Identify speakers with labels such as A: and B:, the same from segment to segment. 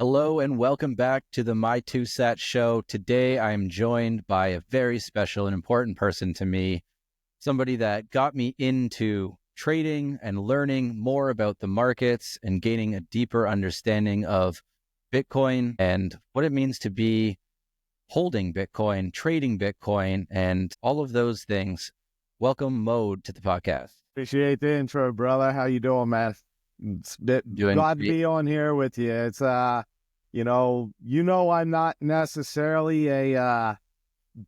A: Hello and welcome back to the My Two Sat Show. Today I am joined by a very special and important person to me, somebody that got me into trading and learning more about the markets and gaining a deeper understanding of Bitcoin and what it means to be holding Bitcoin, trading Bitcoin, and all of those things. Welcome, Mode, to the podcast.
B: Appreciate the intro, brother. How you doing, man? It's
A: Doing
B: glad to be on here with you. It's I'm not necessarily a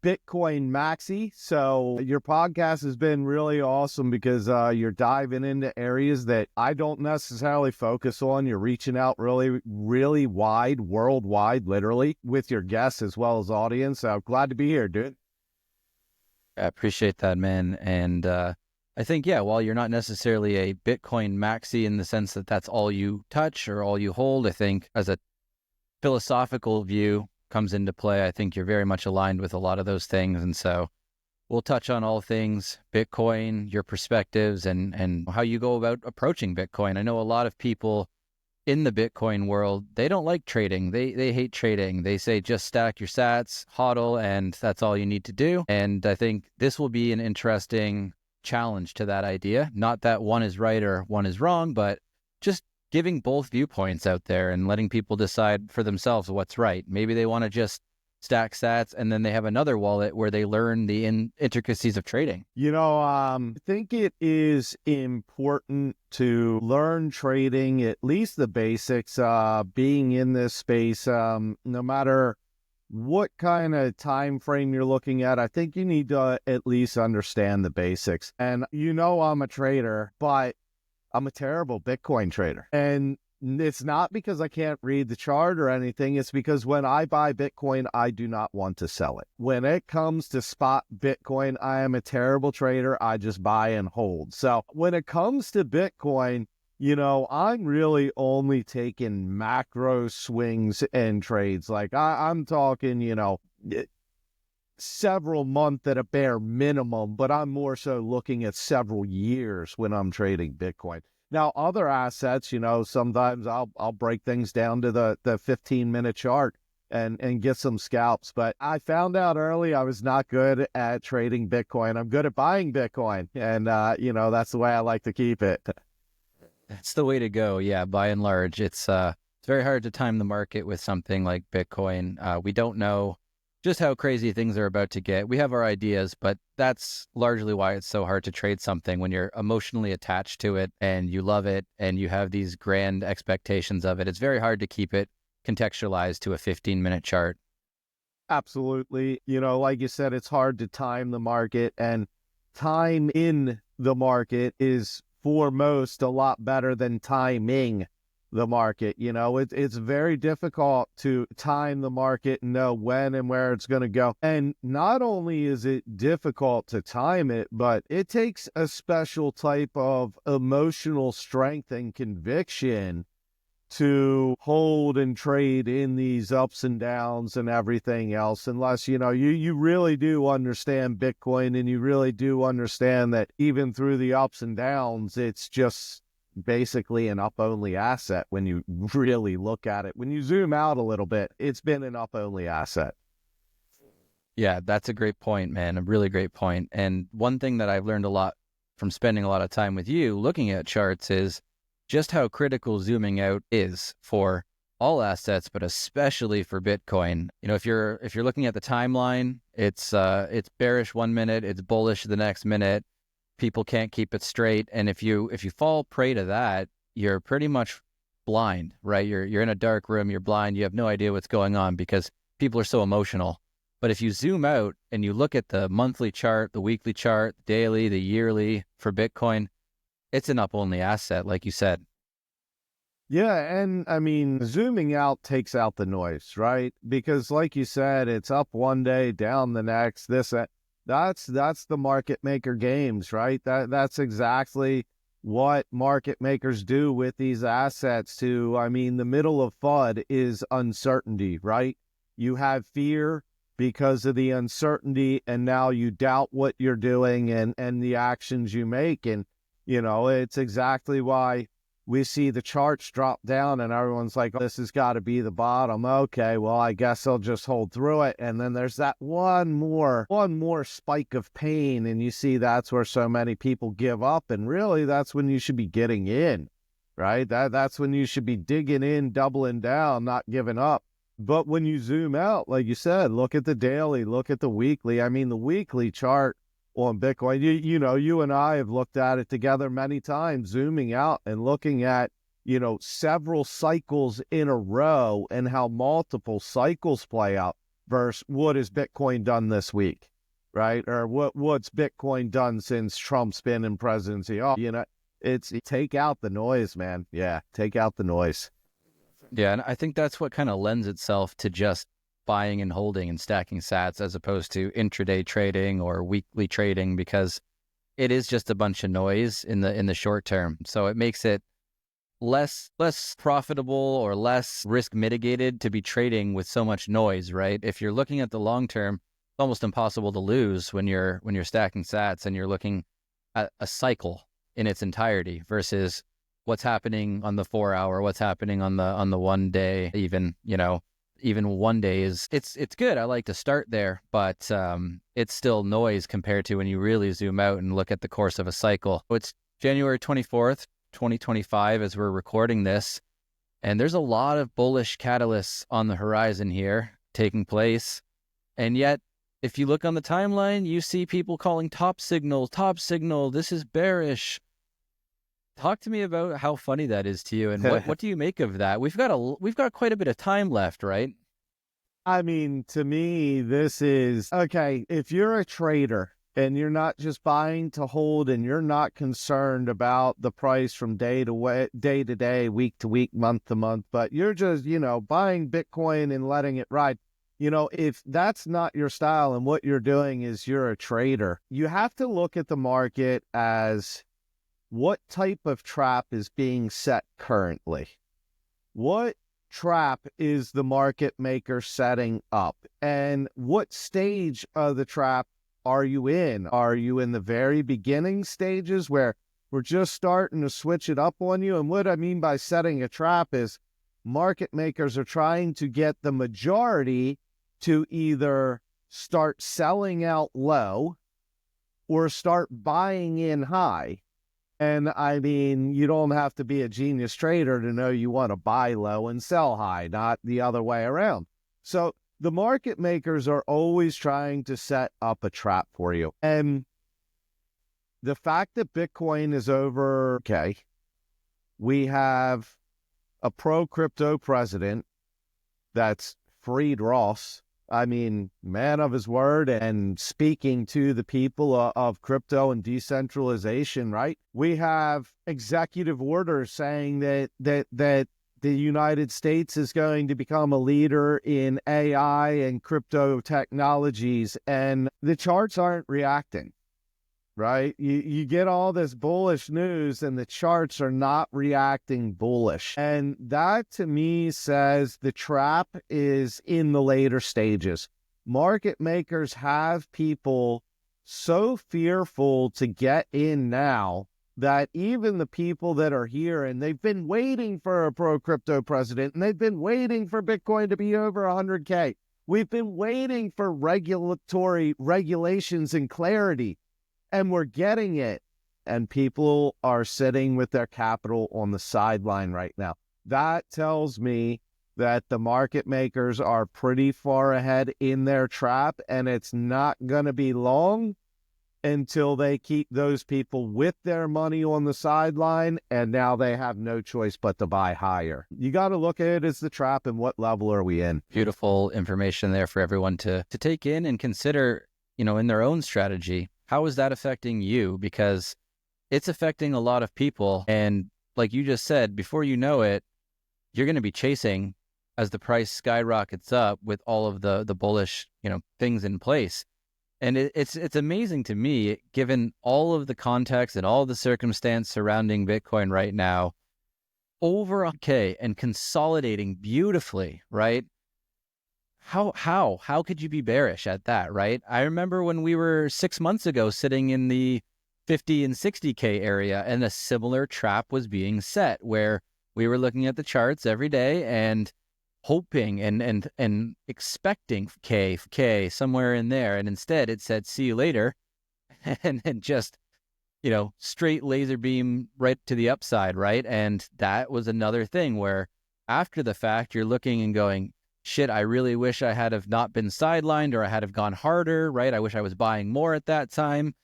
B: Bitcoin maxi, so your podcast has been really awesome because you're diving into areas that I don't necessarily focus on. You're reaching out really, really wide, worldwide, literally, with your guests as well as audience. So glad to be here, dude.
A: I appreciate that, man. And I think, while you're not necessarily a Bitcoin maxi in the sense that that's all you touch or all you hold, I think as a philosophical view comes into play, I think you're very much aligned with a lot of those things. And so we'll touch on all things Bitcoin, your perspectives, and how you go about approaching Bitcoin. I know a lot of people in the Bitcoin world, they don't like trading. They hate trading. They say just stack your sats, hodl, and that's all you need to do. And I think this will be an interesting challenge to that idea. Not that one is right or one is wrong, but just giving both viewpoints out there and letting people decide for themselves what's right. Maybe they want to just stack sats and then they have another wallet where they learn the intricacies of trading.
B: I think it is important to learn trading, at least the basics, being in this space, no matter what kind of time frame you're looking at. I think you need to at least understand the basics. And I'm a trader, but I'm a terrible Bitcoin trader. And it's not because I can't read the chart or anything. It's because when I buy Bitcoin, I do not want to sell it. When it comes to spot Bitcoin, I am a terrible trader. I just buy and hold. So when it comes to Bitcoin, I'm really only taking macro swings and trades. Like I'm talking, several months at a bare minimum, but I'm more so looking at several years when I'm trading Bitcoin. Now, other assets, sometimes I'll break things down to the 15-minute chart and get some scalps. But I found out early I was not good at trading Bitcoin. I'm good at buying Bitcoin, and that's the way I like to keep it.
A: That's the way to go. Yeah, by and large, it's very hard to time the market with something like Bitcoin. We don't know just how crazy things are about to get. We have our ideas, but that's largely why it's so hard to trade something when you're emotionally attached to it and you love it and you have these grand expectations of it. It's very hard to keep it contextualized to a 15-minute chart.
B: Absolutely. Like you said, it's hard to time the market, and time in the market is foremost a lot better than timing the market. It's very difficult to time the market and know when and where it's going to go. And not only is it difficult to time it, but it takes a special type of emotional strength and conviction to hold and trade in these ups and downs and everything else, unless you really do understand Bitcoin, and you really do understand that even through the ups and downs, it's just basically an up-only asset. When you really look at it, when you zoom out a little bit, it's been an up-only asset.
A: Yeah, that's a great point, man. A really great point. And one thing that I've learned a lot from spending a lot of time with you looking at charts is just how critical zooming out is for all assets, but especially for Bitcoin. If you're looking at the timeline, it's bearish 1 minute, it's bullish the next minute. People can't keep it straight, and if you fall prey to that, you're pretty much blind, right? You're in a dark room, you're blind, you have no idea what's going on because people are so emotional. But if you zoom out and you look at the monthly chart, the weekly chart, the daily, the yearly for Bitcoin, it's an up-only asset, like you said.
B: Yeah, and I mean, zooming out takes out the noise, right? Because like you said, it's up one day, down the next, this, that. That's the market maker games, right? That's exactly what market makers do with these assets too. I mean, the middle of FUD is uncertainty, right? You have fear because of the uncertainty, and now you doubt what you're doing and the actions you make. And, it's exactly why we see the charts drop down and everyone's like, oh, this has got to be the bottom. Okay, well, I guess I'll just hold through it. And then there's that one more spike of pain. And you see that's where so many people give up. And really, that's when you should be getting in, right? That's when you should be digging in, doubling down, not giving up. But when you zoom out, like you said, look at the daily, look at the weekly. I mean, the weekly chart on Bitcoin, you know, you and I have looked at it together many times, zooming out and looking at, you know, several cycles in a row and how multiple cycles play out versus what has Bitcoin done this week, right? Or what's Bitcoin done since Trump's been in presidency? Oh, you know, it's take out the noise, man. Yeah, take out the noise.
A: Yeah, and I think that's what kind of lends itself to just buying and holding and stacking sats as opposed to intraday trading or weekly trading, because it is just a bunch of noise in the short term. So it makes it less profitable or less risk mitigated to be trading with so much noise, right? If you're looking at the long term, it's almost impossible to lose when you're stacking sats and you're looking at a cycle in its entirety versus what's happening on the 4 hour, what's happening on the 1 day, even, you know, even 1 day is it's good. I like to start there, but it's still noise compared to when you really zoom out and look at the course of a cycle. It's January 24th, 2025 as we're recording this, and there's a lot of bullish catalysts on the horizon here taking place. And yet, if you look on the timeline, you see people calling top signal, this is bearish. Talk to me about how funny that is to you, and what do you make of that? We've got quite a bit of time left, right?
B: I mean, to me, this is okay. If you're a trader and you're not just buying to hold and you're not concerned about the price from day to day, week to week, month to month, but you're just, you know, buying Bitcoin and letting it ride. You know, if that's not your style and what you're doing is you're a trader, you have to look at the market as what type of trap is being set currently? What trap is the market maker setting up? And what stage of the trap are you in? Are you in the very beginning stages where we're just starting to switch it up on you? And what I mean by setting a trap is market makers are trying to get the majority to either start selling out low or start buying in high. And I mean, you don't have to be a genius trader to know you want to buy low and sell high, not the other way around. So the market makers are always trying to set up a trap for you. And the fact that Bitcoin is over, okay, we have a pro-crypto president that's freed Ross. I mean, man of his word and speaking to the people of crypto and decentralization, right? We have executive orders saying that the United States is going to become a leader in AI and crypto technologies, and the charts aren't reacting, right? You get all this bullish news and the charts are not reacting bullish. And that to me says the trap is in the later stages. Market makers have people so fearful to get in now that even the people that are here and they've been waiting for a pro-crypto president and they've been waiting for Bitcoin to be over 100K. We've been waiting for regulatory regulations and clarity. And we're getting it. And people are sitting with their capital on the sideline right now. That tells me that the market makers are pretty far ahead in their trap. And it's not going to be long until they keep those people with their money on the sideline. And now they have no choice but to buy higher. You got to look at it as the trap and what level are we in.
A: Beautiful information there for everyone to take in and consider, you know, in their own strategy. How is that affecting you? Because it's affecting a lot of people. And like you just said, before you know it, you're going to be chasing as the price skyrockets up with all of the bullish, you know, things in place. And it's amazing to me, given all of the context and all the circumstance surrounding Bitcoin right now, over 1K and consolidating beautifully, right? How could you be bearish at that, right? I remember when we were 6 months ago sitting in the 50 and 60K area. And a similar trap was being set where we were looking at the charts every day and hoping and expecting K somewhere in there. And instead it said, see you later. And just, straight laser beam right to the upside, right? And that was another thing where after the fact, you're looking and going, shit, I really wish I had have not been sidelined, or I had have gone harder, right? I wish I was buying more at that time.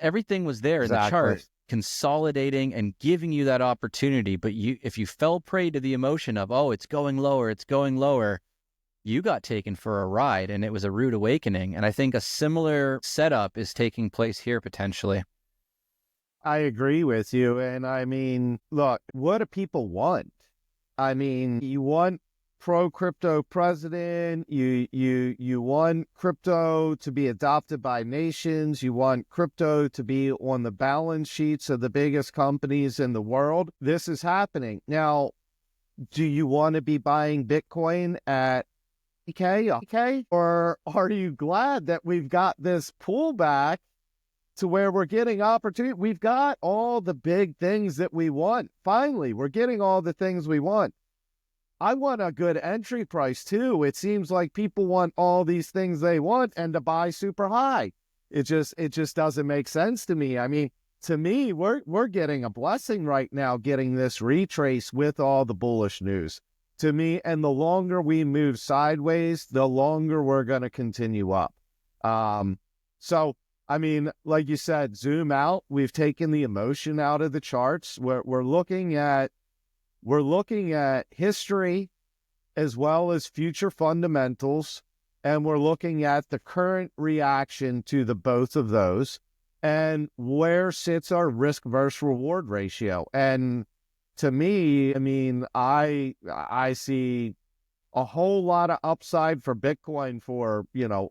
A: Everything was there in the
B: Exactly.
A: chart, consolidating and giving you that opportunity. But if you fell prey to the emotion of, oh, it's going lower, you got taken for a ride, and it was a rude awakening. And I think a similar setup is taking place here potentially.
B: I agree with you. And I mean, look, what do people want? I mean, you want pro crypto president, you want crypto to be adopted by nations, you want crypto to be on the balance sheets of the biggest companies in the world. This is happening. Now, do you want to be buying Bitcoin at okay? Or are you glad that we've got this pullback to where we're getting opportunity? We've got all the big things that we want. Finally, we're getting all the things we want. I want a good entry price too. It seems like people want all these things they want and to buy super high. It just doesn't make sense to me. I mean, to me, we're getting a blessing right now, getting this retrace with all the bullish news. To me, and the longer we move sideways, the longer we're going to continue up. So, I mean, like you said, zoom out. We've taken the emotion out of the charts. We're looking at history as well as future fundamentals, and we're looking at the current reaction to the both of those, and where sits our risk versus reward ratio. And to me, I mean, I see a whole lot of upside for Bitcoin for,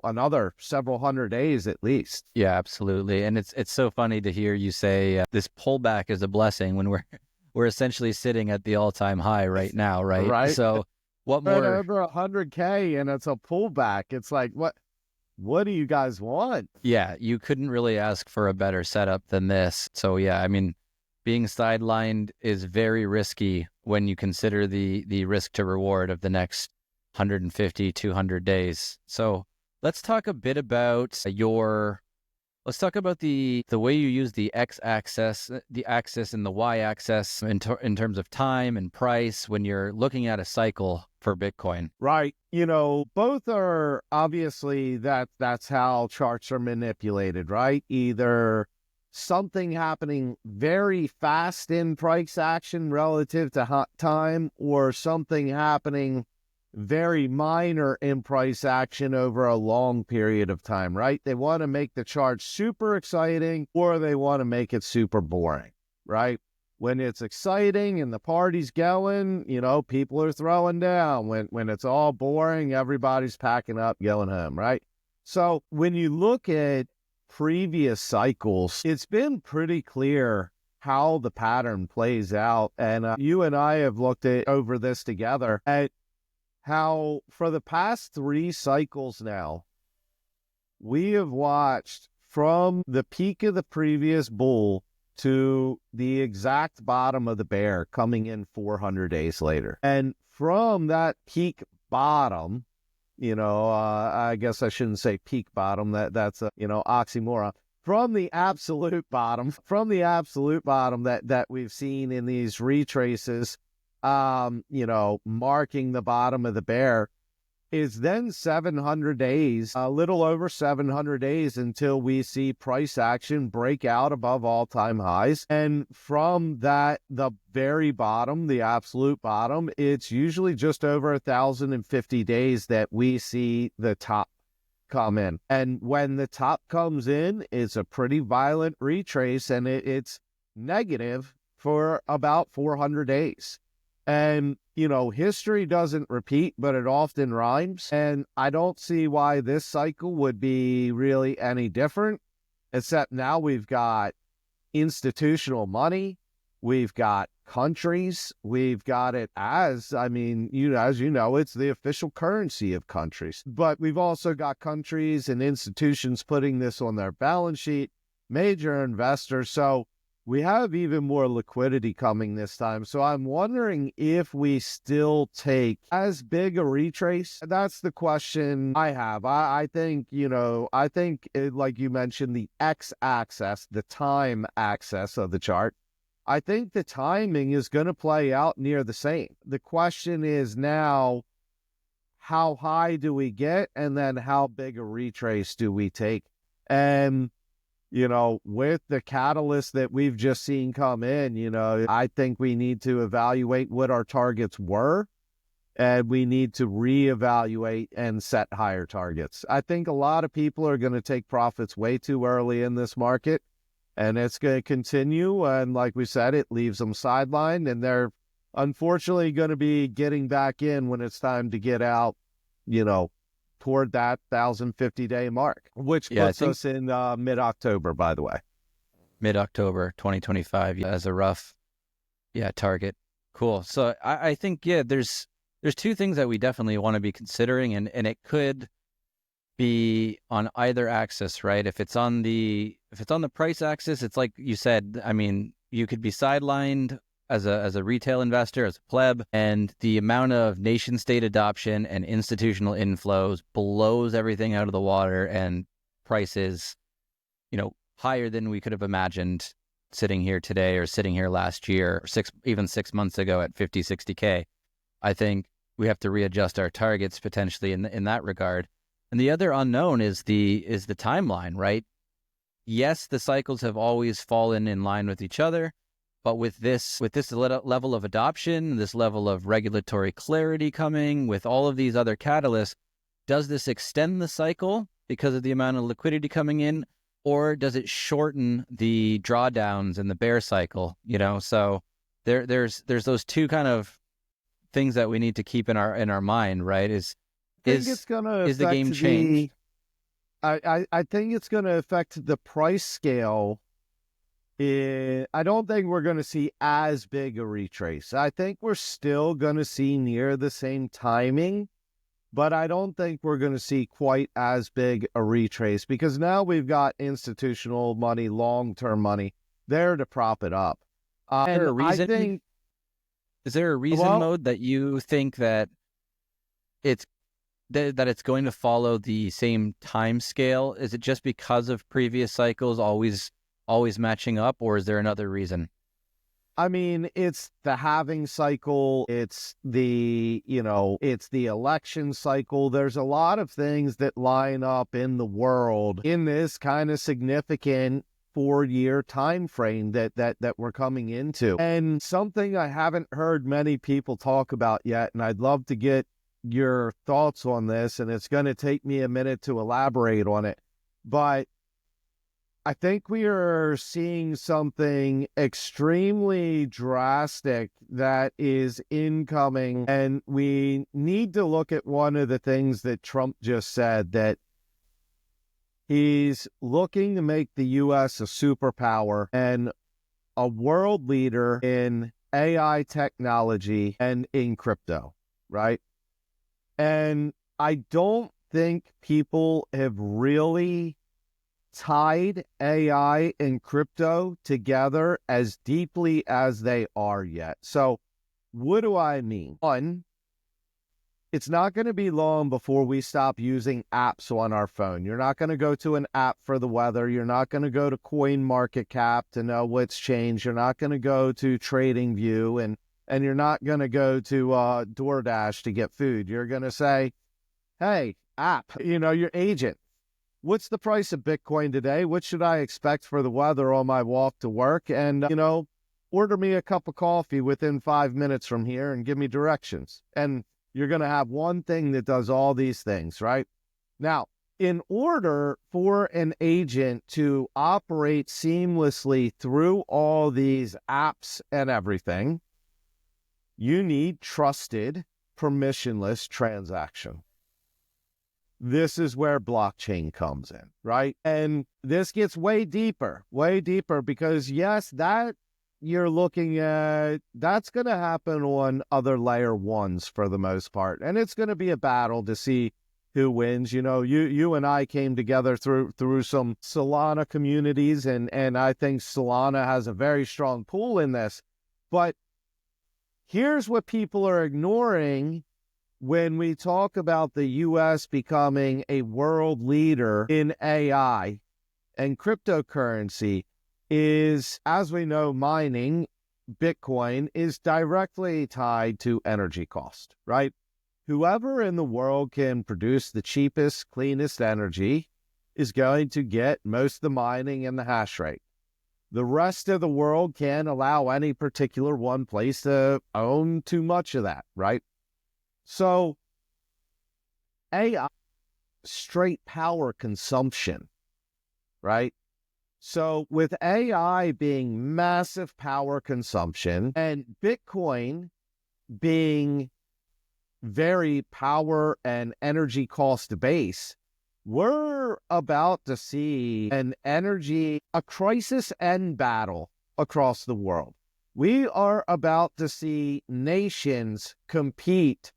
B: another several hundred days at least.
A: Yeah, absolutely. And it's so funny to hear you say this pullback is a blessing when we're essentially sitting at the all-time high right now, right?
B: Right.
A: So what
B: Right
A: more?
B: over 100K, and it's a pullback. It's like, what do you guys want?
A: Yeah, you couldn't really ask for a better setup than this. So yeah, I mean, being sidelined is very risky when you consider the risk to reward of the next 150, 200 days. So let's talk a bit about let's talk about the way you use the x-axis, the axis and the y-axis in terms of time and price when you're looking at a cycle for Bitcoin.
B: Right. Both are obviously that's how charts are manipulated, right? Either something happening very fast in price action relative to time, or something happening very minor in price action over a long period of time, right? They want to make the chart super exciting, or they want to make it super boring, right? When it's exciting and the party's going, people are throwing down. When it's all boring, everybody's packing up, going home, right? So when you look at previous cycles, it's been pretty clear how the pattern plays out. And you and I have looked over this together at how for the past 3 cycles now, we have watched from the peak of the previous bull to the exact bottom of the bear coming in 400 days later. And from that peak bottom, I guess I shouldn't say peak bottom, that's a, oxymoron. From the absolute bottom that we've seen in these retraces, marking the bottom of the bear, is then 700 days, a little over 700 days until we see price action break out above all-time highs. And from that, the very bottom, the absolute bottom, it's usually just over 1,050 days that we see the top come in. And when the top comes in, it's a pretty violent retrace, and it's negative for about 400 days. And, history doesn't repeat, but it often rhymes. And I don't see why this cycle would be really any different, except now we've got institutional money, we've got countries, we've got it as it's the official currency of countries. But we've also got countries and institutions putting this on their balance sheet. major investors. So we have even more liquidity coming this time. So I'm wondering if we still take as big a retrace. That's the question I have. I think, like you mentioned, the x-axis, the time axis of the chart, I think the timing is going to play out near the same. The question is now, how high do we get? And then how big a retrace do we take? And with the catalyst that we've just seen come in, I think we need to evaluate what our targets were, and we need to reevaluate and set higher targets. I think a lot of people are going to take profits way too early in this market, and it's going to continue. And like we said, it leaves them sidelined, and they're unfortunately going to be getting back in when it's time to get out, toward that 1,050-day mark, which puts us in mid-October, by the way.
A: Mid-October 2025 as a rough target. Cool. So I think, there's two things that we definitely want to be considering, and it could be on either axis, right? If it's on the price axis, it's like you said, I mean, you could be sidelined as a retail investor, as a pleb, and the amount of nation state adoption and institutional inflows blows everything out of the water, and prices, higher than we could have imagined sitting here today or sitting here last year, or even 6 months ago at 50, 60K. I think we have to readjust our targets potentially in that regard. And the other unknown is the timeline, right? Yes, the cycles have always fallen in line with each other. But with this level of adoption, this level of regulatory clarity coming, with all of these other catalysts, does this extend the cycle because of the amount of liquidity coming in, or does it shorten the drawdowns and the bear cycle? So there's those two kind of things that we need to keep in our mind, right? Is the game changed?
B: I think it's going to affect the price scale. I don't think we're going to see as big a retrace. I think we're still going to see near the same timing, but I don't think we're going to see quite as big a retrace, because now we've got institutional money, long-term money there to prop it up.
A: Is there a reason? Is there a reason, Mode, that you think that it's going to follow the same time scale? Is it just because of previous cycles always matching up, or is there another reason?
B: I mean, it's the halving cycle. It's the election cycle. There's a lot of things that line up in the world in this kind of significant 4-year time frame that we're coming into. And something I haven't heard many people talk about yet, and I'd love to get your thoughts on this, and it's going to take me a minute to elaborate on it, but I think we are seeing something extremely drastic that is incoming, and we need to look at one of the things that Trump just said, that he's looking to make the U.S. a superpower and a world leader in AI technology and in crypto, right? And I don't think people have really tied AI and crypto together as deeply as they are yet. So what do I mean? One, it's not going to be long before we stop using apps on our phone. You're not going to go to an app for the weather. You're not going to go to CoinMarketCap to know what's changed. You're not going to go to TradingView, and you're not going to go to DoorDash to get food. You're going to say, hey, app, your agent, what's the price of Bitcoin today? What should I expect for the weather on my walk to work? And, order me a cup of coffee within 5 minutes from here and give me directions. And you're going to have one thing that does all these things, right? Now, in order for an agent to operate seamlessly through all these apps and everything, you need trusted, permissionless transaction. This is where blockchain comes in, right? And this gets way deeper, because yes, that you're looking at, that's going to happen on other layer ones for the most part. And it's going to be a battle to see who wins. You and I came together through some Solana communities, and I think Solana has a very strong pull in this. But here's what people are ignoring when we talk about the U.S. becoming a world leader in AI and cryptocurrency is, as we know, mining, Bitcoin, is directly tied to energy cost, right? Whoever in the world can produce the cheapest, cleanest energy is going to get most of the mining and the hash rate. The rest of the world can't allow any particular one place to own too much of that, right? So AI, straight power consumption, right? So with AI being massive power consumption and Bitcoin being very power and energy cost base, we're about to see a crisis and battle across the world. We are about to see nations compete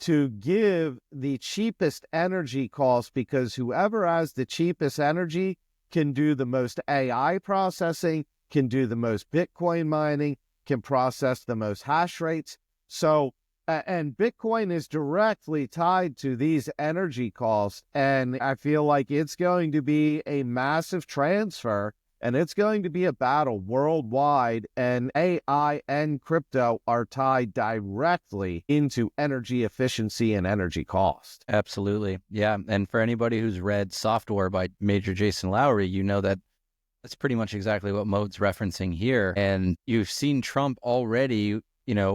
B: to give the cheapest energy cost, because whoever has the cheapest energy can do the most AI processing, can do the most Bitcoin mining, can process the most hash rates. So, and Bitcoin is directly tied to these energy costs. And I feel like it's going to be a massive transfer, and it's going to be a battle worldwide. And AI and crypto are tied directly into energy efficiency and energy cost.
A: Absolutely. Yeah. And for anybody who's read Software by Major Jason Lowery, you know that that's pretty much exactly what Mode's referencing here. And you've seen Trump already,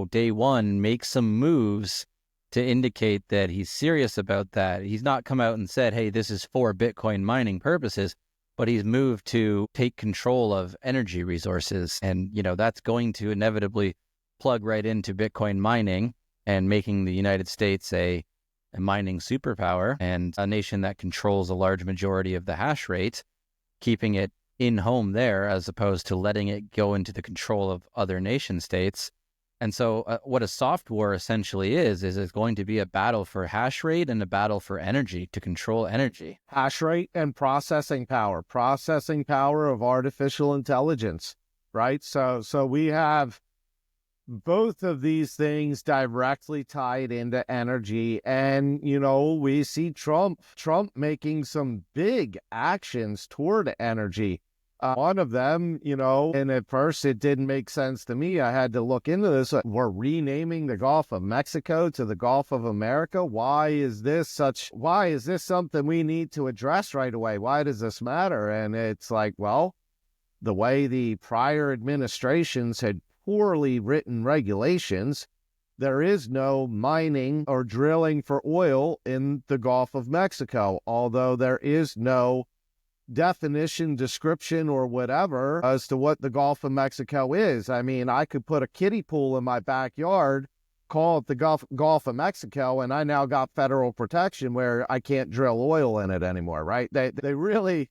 A: day one, make some moves to indicate that he's serious about that. He's not come out and said, hey, this is for Bitcoin mining purposes, but he's moved to take control of energy resources. And, that's going to inevitably plug right into Bitcoin mining and making the United States a mining superpower and a nation that controls a large majority of the hash rate, keeping it in home there as opposed to letting it go into the control of other nation states. And so what a soft war essentially is it's going to be a battle for hash rate and a battle for energy, to control energy.
B: Hash rate and processing power of artificial intelligence, right? So we have both of these things directly tied into energy. And, we see Trump making some big actions toward energy. One of them, and at first it didn't make sense to me. I had to look into this. We're renaming the Gulf of Mexico to the Gulf of America. Why is this something we need to address right away? Why does this matter? And it's like, well, the way the prior administrations had poorly written regulations, there is no mining or drilling for oil in the Gulf of Mexico, although there is no definition, description, or whatever as to what the Gulf of Mexico is. I mean, I could put a kiddie pool in my backyard, call it the Gulf of Mexico, and I now got federal protection where I can't drill oil in it anymore, right? They really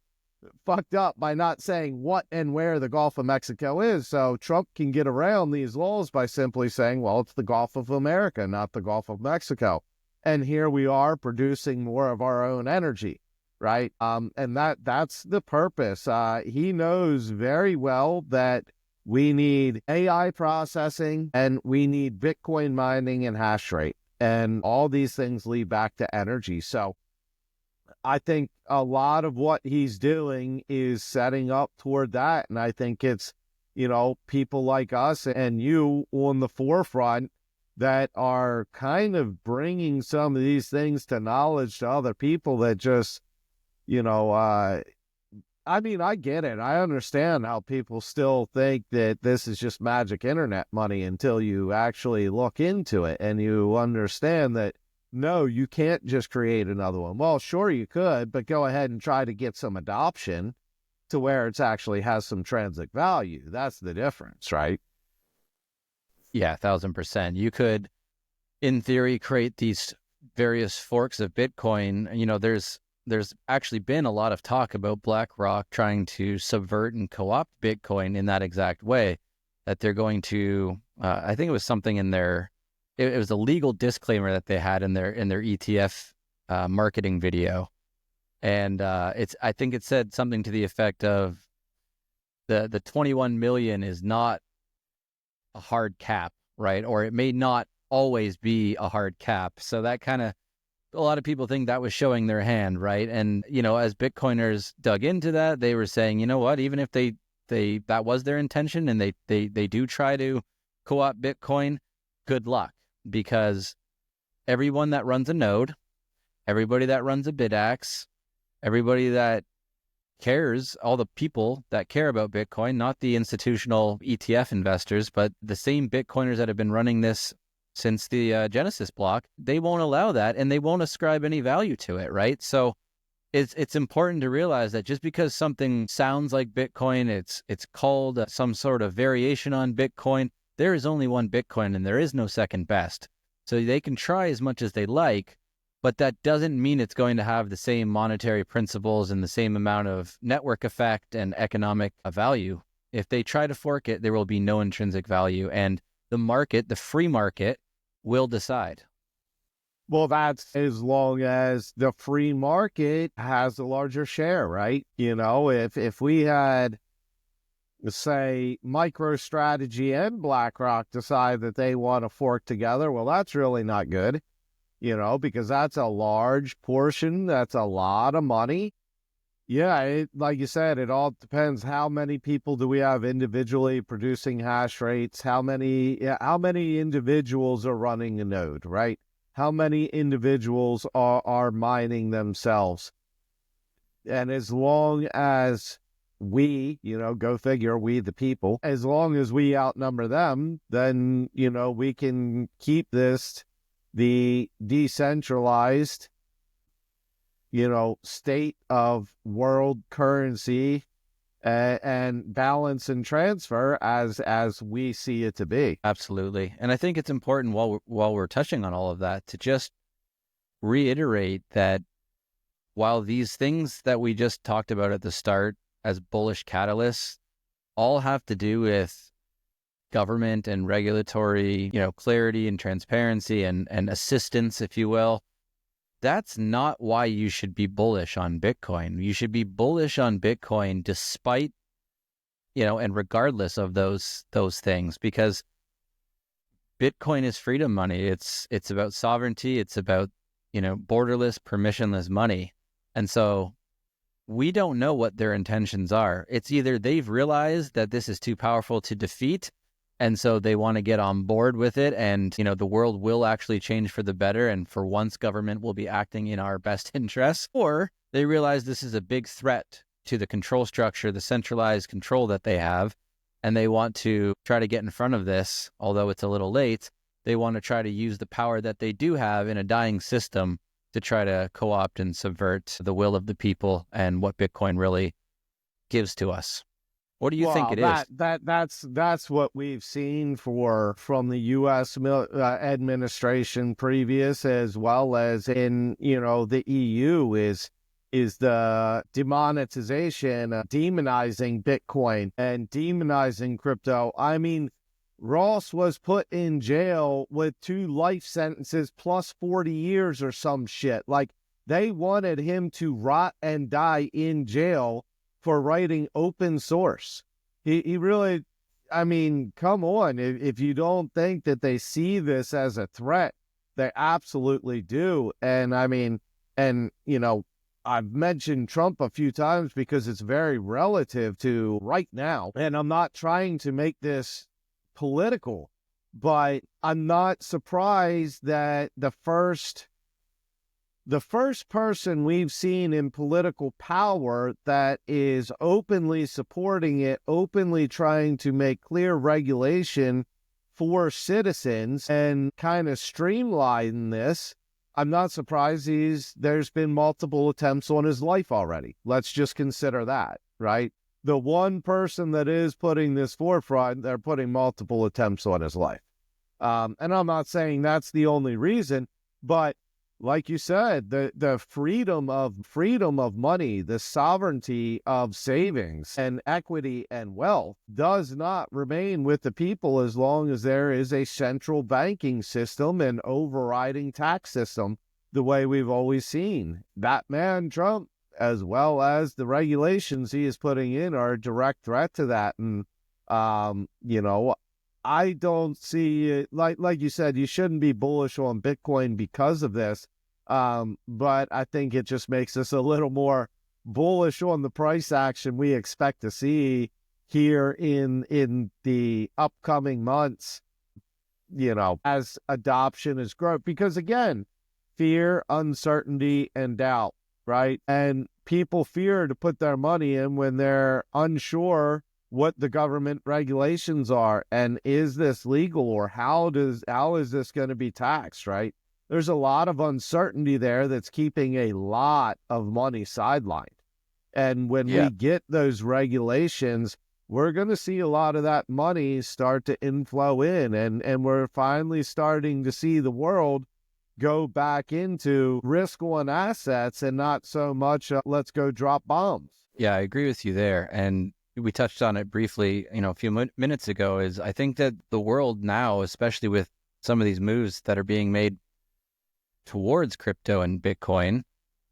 B: fucked up by not saying what and where the Gulf of Mexico is. So Trump can get around these laws by simply saying, well, it's the Gulf of America, not the Gulf of Mexico. And here we are producing more of our own energy, right? And that's the purpose. He knows very well that we need AI processing and we need Bitcoin mining and hash rate. And all these things lead back to energy. So I think a lot of what he's doing is setting up toward that. And I think it's, people like us and you on the forefront that are kind of bringing some of these things to knowledge to other people that just, I mean, I get it. I understand how people still think that this is just magic internet money until you actually look into it and you understand that, no, you can't just create another one. Well, sure you could, but go ahead and try to get some adoption to where it's actually has some intrinsic value. That's the difference, right?
A: Yeah, 1,000%. You could, in theory, create these various forks of Bitcoin. There's actually been a lot of talk about BlackRock trying to subvert and co-opt Bitcoin in that exact way, that they're going to, I think it was something in their, it was a legal disclaimer that they had in their ETF marketing video, and I think it said something to the effect of the 21 million is not a hard cap, right? Or it may not always be a hard cap. So that kind of, a lot of people think that was showing their hand, right? And, as Bitcoiners dug into that, they were saying, you know what, even if they that was their intention and they do try to co-opt Bitcoin, good luck, because everyone that runs a node, everybody that runs a BitAxe, everybody that cares, all the people that care about Bitcoin, not the institutional ETF investors, but the same Bitcoiners that have been running this since the Genesis block, they won't allow that, and they won't ascribe any value to it, right? So it's important to realize that just because something sounds like Bitcoin, it's called some sort of variation on Bitcoin, there is only one Bitcoin and there is no second best. So they can try as much as they like, but that doesn't mean it's going to have the same monetary principles and the same amount of network effect and economic value. If they try to fork it, there will be no intrinsic value, and the market, the free market, will decide.
B: Well, that's as long as the free market has a larger share, right? If we had, say, MicroStrategy and BlackRock decide that they want to fork together, well, that's really not good, because that's a large portion. That's a lot of money. Yeah, like you said, it all depends. How many people do we have individually producing hash rates? How many individuals are running a node, right? How many individuals are mining themselves? And as long as we, go figure, we the people, as long as we outnumber them, then, we can keep this the decentralized, state of world currency and balance and transfer as we see it to be.
A: Absolutely. And I think it's important while we're touching on all of that to just reiterate that while these things that we just talked about at the start as bullish catalysts all have to do with government and regulatory, clarity and transparency and assistance, if you will, that's not why you should be bullish on Bitcoin. You should be bullish on Bitcoin despite, and regardless of those things, because Bitcoin is freedom money. It's about sovereignty. It's about, borderless, permissionless money. And so we don't know what their intentions are. It's either they've realized that this is too powerful to defeat, and so they want to get on board with it, and the world will actually change for the better, and for once government will be acting in our best interests, or they realize this is a big threat to the control structure, the centralized control that they have, and they want to try to get in front of this, although it's a little late. They want to try to use the power that they do have in a dying system to try to co-opt and subvert the will of the people and what Bitcoin really gives to us. What do you think it is?
B: That's what we've seen from the U.S. administration previous, as well as in the EU, is the demonetization, demonizing Bitcoin and demonizing crypto. I mean, Ross was put in jail with 2 life sentences plus 40 years or some shit. Like, they wanted him to rot and die in jail for writing open source. He really, I mean, come on. If you don't think that they see this as a threat, they absolutely do. And I mean, I've mentioned Trump a few times because it's very relative to right now. And I'm not trying to make this political, but I'm not surprised that the first person we've seen in political power that is openly supporting it, openly trying to make clear regulation for citizens and kind of streamline this, I'm not surprised there's been multiple attempts on his life already. Let's just consider that, right? The one person that is putting this forefront, they're putting multiple attempts on his life. And I'm not saying that's the only reason, but like you said, the freedom of money, the sovereignty of savings and equity and wealth does not remain with the people as long as there is a central banking system and overriding tax system the way we've always seen. Batman Trump, as well as the regulations he is putting in, are a direct threat to that. And, you know, I don't see it, like you said, you shouldn't be bullish on Bitcoin because of this. But I think it just makes us a little more bullish on the price action we expect to see here in the upcoming months, you know, as adoption is growing. Because again, fear, uncertainty, and doubt, right? And people fear to put their money in when they're unsure what the government regulations are, and is this legal, or how is this going to be taxed, right? There's a lot of uncertainty there that's keeping a lot of money sidelined. And when we get those regulations, we're going to see a lot of that money start to inflow in, and we're finally starting to see the world go back into risk on assets and not so much let's go drop bombs.
A: Yeah, I agree with you there. And we touched on it briefly, a few minutes ago, is I think that the world now, especially with some of these moves that are being made towards crypto and Bitcoin,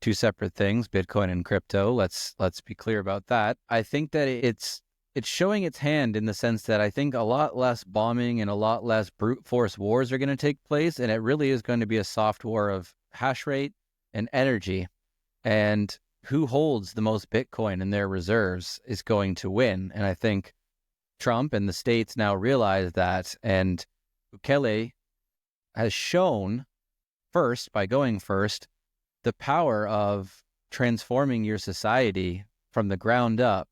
A: two separate things, Bitcoin and crypto. Let's be clear about that. I think that it's showing its hand in the sense that I think a lot less bombing and a lot less brute force wars are going to take place, and it really is going to be a soft war of hash rate and energy, and who holds the most Bitcoin in their reserves is going to win. And I think Trump and the states now realize that, and Bukele has shown first, by going first, the power of transforming your society from the ground up,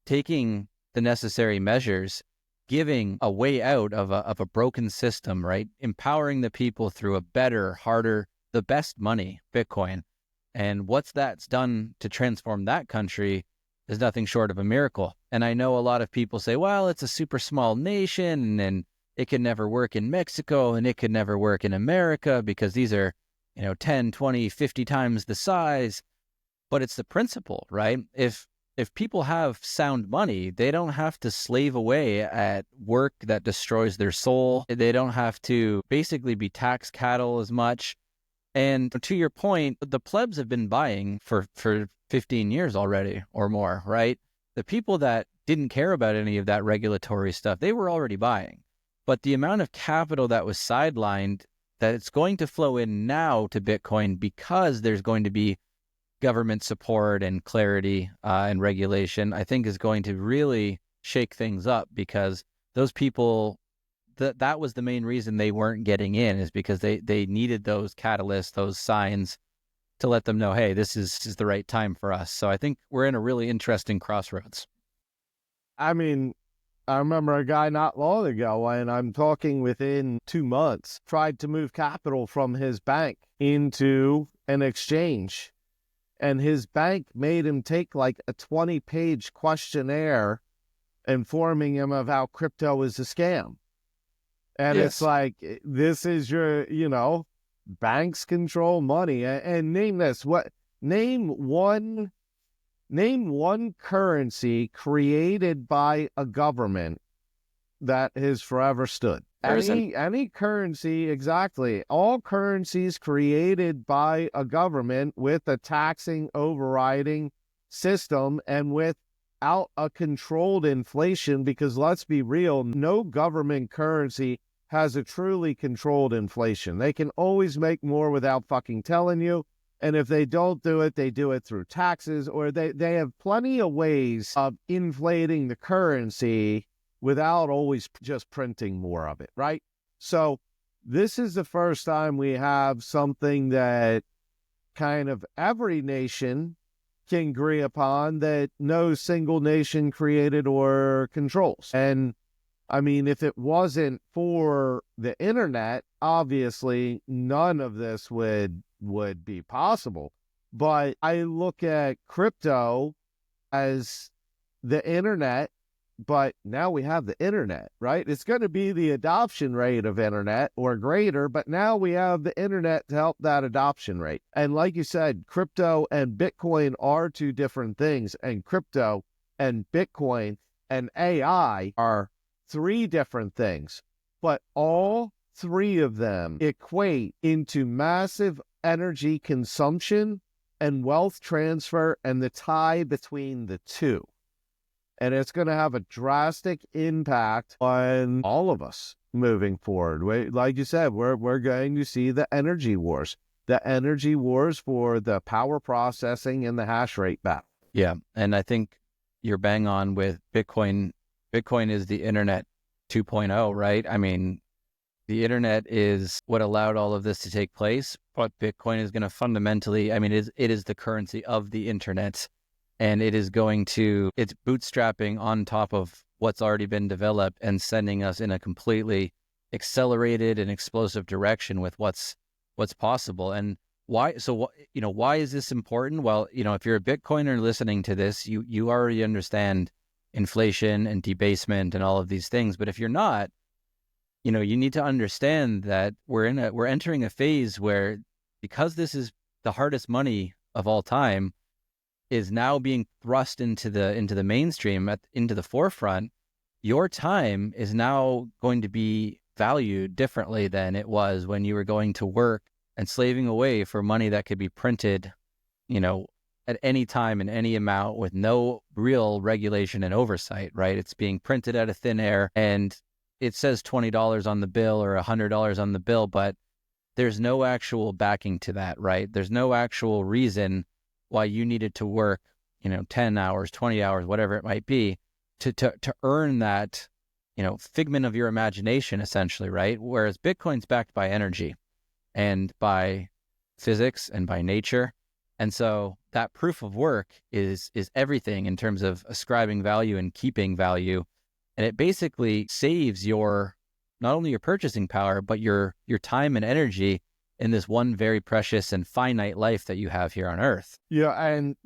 A: taking the necessary measures, giving a way out of a broken system, right? Empowering the people through a better, harder, the best money, Bitcoin. And what's that's done to transform that country is nothing short of a miracle. And I know a lot of people say, well, it's a super small nation and it could never work in Mexico and it could never work in America because these are, 10, 20, 50 times the size. But it's the principle, right? If people have sound money, they don't have to slave away at work that destroys their soul. They don't have to basically be tax cattle as much. And to your point, the plebs have been buying for 15 years already or more, right? The people that didn't care about any of that regulatory stuff, they were already buying. But the amount of capital that was sidelined, that it's going to flow in now to Bitcoin because there's going to be government support and clarity and regulation, I think is going to really shake things up, because those people, that was the main reason they weren't getting in, is because they needed those catalysts, those signs to let them know, hey, this is the right time for us. So I think we're in a really interesting crossroads.
B: I mean, I remember a guy not long ago, and I'm talking within 2 months, tried to move capital from his bank into an exchange. And his bank made him take like a 20-page questionnaire informing him of how crypto is a scam. And
A: Yes.
B: it's like, this is your, banks control money. And name this, name one currency created by a government that has forever stood. Any currency, exactly. All currencies created by a government with a taxing, overriding system and without a controlled inflation, because let's be real, no government currency has a truly controlled inflation. They can always make more without fucking telling you. And if they don't do it, they do it through taxes, or they have plenty of ways of inflating the currency without always just printing more of it, right? So this is the first time we have something that kind of every nation can agree upon, that no single nation created or controls. And I mean, if it wasn't for the internet, obviously none of this would be possible. But I look at crypto as the internet, but now we have the internet, right? It's going to be the adoption rate of internet or greater, but now we have the internet to help that adoption rate. And like you said, crypto and Bitcoin are two different things, and crypto and Bitcoin and AI are three different things, but all three of them equate into massive energy consumption and wealth transfer and the tie between the two. And it's going to have a drastic impact on all of us moving forward. Like you said, we're going to see the energy wars for the power processing and the hash rate battle.
A: Yeah. And I think you're bang on with Bitcoin. Bitcoin is the internet 2.0, right? I mean, the internet is what allowed all of this to take place, but Bitcoin is going to fundamentally, I mean, it is the currency of the internet, and it's bootstrapping on top of what's already been developed and sending us in a completely accelerated and explosive direction with what's possible. And why? So, why is this important? Well, if you're a Bitcoiner listening to this, you already understand inflation and debasement and all of these things. But if you're not, you need to understand that we're entering a phase where, because this is the hardest money of all time, is now being thrust into the mainstream, into the forefront. Your time is now going to be valued differently than it was when you were going to work and slaving away for money that could be printed, at any time in any amount with no real regulation and oversight, right? It's being printed out of thin air, and it says $20 on the bill or $100 on the bill, but there's no actual backing to that, right? There's no actual reason why you needed to work, 10 hours, 20 hours, whatever it might be, to earn that, figment of your imagination, essentially, right? Whereas Bitcoin's backed by energy and by physics and by nature. And so that proof of work is everything in terms of ascribing value and keeping value. And it basically saves not only your purchasing power, but your time and energy in this one very precious and finite life that you have here on Earth.
B: Yeah, and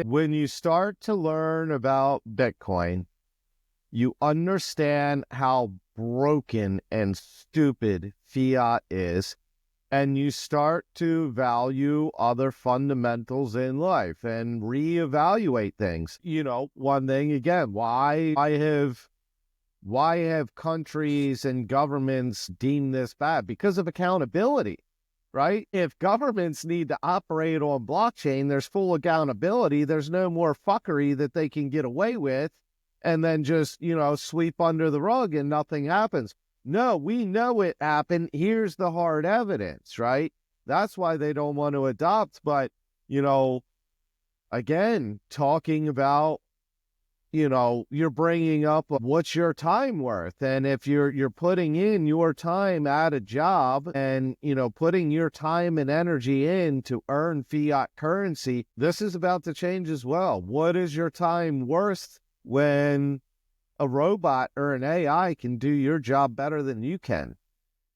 B: when you start to learn about Bitcoin, you understand how broken and stupid Fiat is, and you start to value other fundamentals in life and reevaluate things. One thing again, why have countries and governments deemed this bad? Because of accountability, right? If governments need to operate on blockchain, there's full accountability. There's no more fuckery that they can get away with and then just, sweep under the rug and nothing happens. No, we know it happened. Here's the hard evidence, right? That's why they don't want to adopt. But, again, talking about, you're bringing up what's your time worth. And if you're putting in your time at a job and, putting your time and energy in to earn fiat currency, this is about to change as well. What is your time worth when a robot or an AI can do your job better than you can?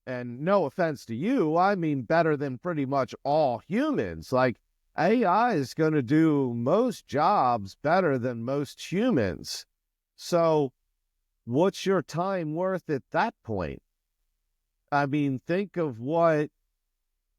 B: And no offense to you, I mean better than pretty much all humans. Like, AI is going to do most jobs better than most humans. So what's your time worth at that point? I mean, think of why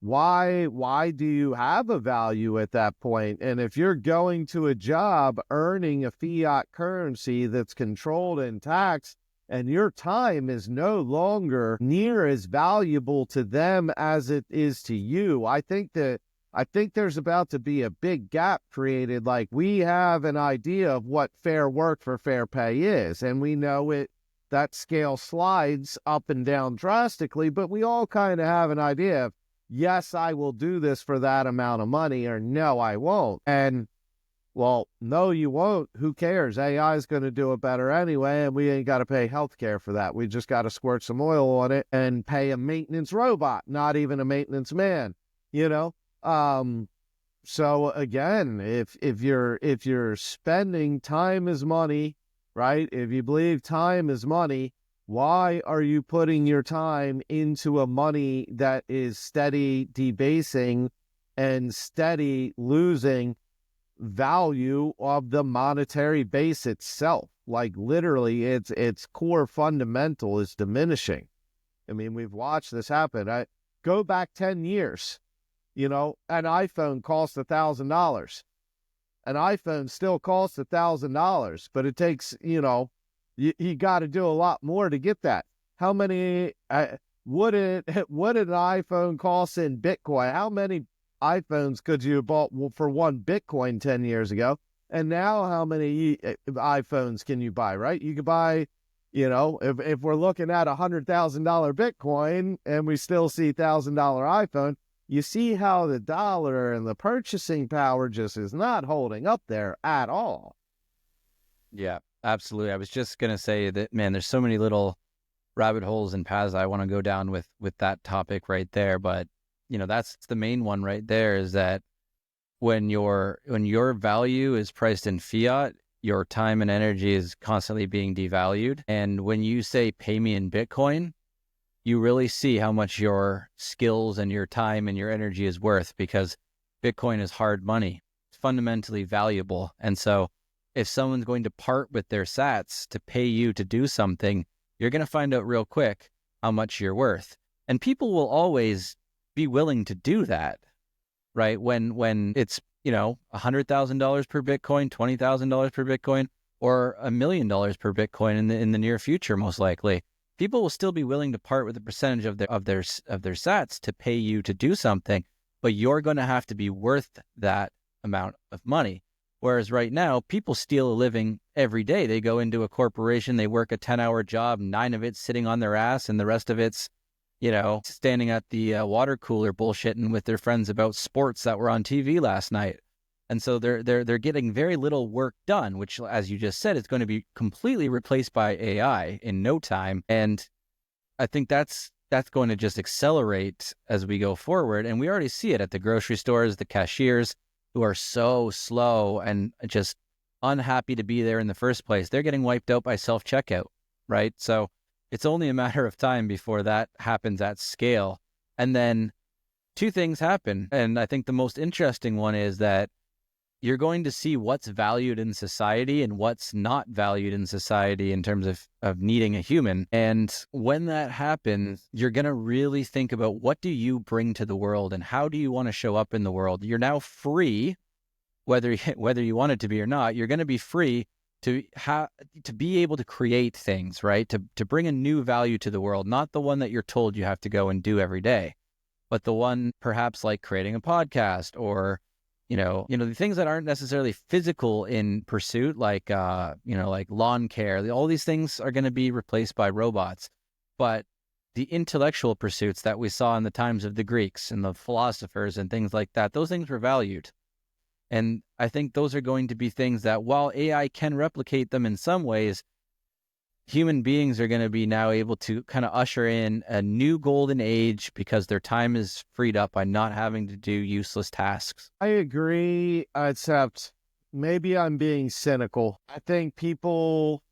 B: do you have a value at that point? And if you're going to a job earning a fiat currency that's controlled and taxed, and your time is no longer near as valuable to them as it is to you, I think there's about to be a big gap created. Like, we have an idea of what fair work for fair pay is, and we know that scale slides up and down drastically, but we all kind of have an idea of, yes, I will do this for that amount of money, or no, I won't. And, well, no, you won't. Who cares? AI is going to do it better anyway, and we ain't got to pay healthcare for that. We just got to squirt some oil on it and pay a maintenance robot, not even a maintenance man, So again, if you're spending time as money, right? If you believe time is money, why are you putting your time into a money that is steady debasing and steady losing value of the monetary base itself? Like, literally, its core fundamental is diminishing. I mean, we've watched this happen. Go back 10 years. An iPhone costs $1,000. An iPhone still costs $1,000, but it takes, you got to do a lot more to get that. How many what did what did an iPhone cost in Bitcoin? How many iPhones could you have bought for one Bitcoin 10 years ago? And now how many iPhones can you buy, right? You could buy, if we're looking at $100,000 Bitcoin and we still see $1,000 iPhone, you see how the dollar and the purchasing power just is not holding up there at all.
A: Yeah, absolutely. I was just gonna say that, man, there's so many little rabbit holes and paths I want to go down with that topic right there. But that's the main one right there, is that when your value is priced in fiat, your time and energy is constantly being devalued. And when you say pay me in Bitcoin, you really see how much your skills and your time and your energy is worth, because Bitcoin is hard money. It's fundamentally valuable. And so if someone's going to part with their sats to pay you to do something, you're going to find out real quick how much you're worth. And people will always be willing to do that, right? When it's, $100,000 per Bitcoin, $20,000 per Bitcoin, or $1 million per Bitcoin in the near future, most likely, people will still be willing to part with a percentage of their sats to pay you to do something, but you're going to have to be worth that amount of money. Whereas right now, people steal a living every day. They go into a corporation, they work a 10-hour job, 9 of it's sitting on their ass, and the rest of it's, standing at the water cooler bullshitting with their friends about sports that were on TV last night. And so they're getting very little work done, which, as you just said, is going to be completely replaced by AI in no time. And I think that's going to just accelerate as we go forward. And we already see it at the grocery stores, the cashiers who are so slow and just unhappy to be there in the first place. They're getting wiped out by self-checkout, right? So it's only a matter of time before that happens at scale. And then 2 things happen. And I think the most interesting one is that you're going to see what's valued in society and what's not valued in society in terms of needing a human. And when that happens, you're going to really think about, what do you bring to the world and how do you want to show up in the world? You're now free, whether you want it to be or not. You're going to be free to be able to create things, right? To bring a new value to the world, not the one that you're told you have to go and do every day, but the one perhaps like creating a podcast, or the things that aren't necessarily physical in pursuit, like like lawn care. All these things are going to be replaced by robots, but the intellectual pursuits that we saw in the times of the Greeks and the philosophers and things like that, those things were valued. And I think those are going to be things that, while AI can replicate them in some ways, human beings are going to be now able to kind of usher in a new golden age, because their time is freed up by not having to do useless tasks.
B: I agree, except maybe I'm being cynical. I think people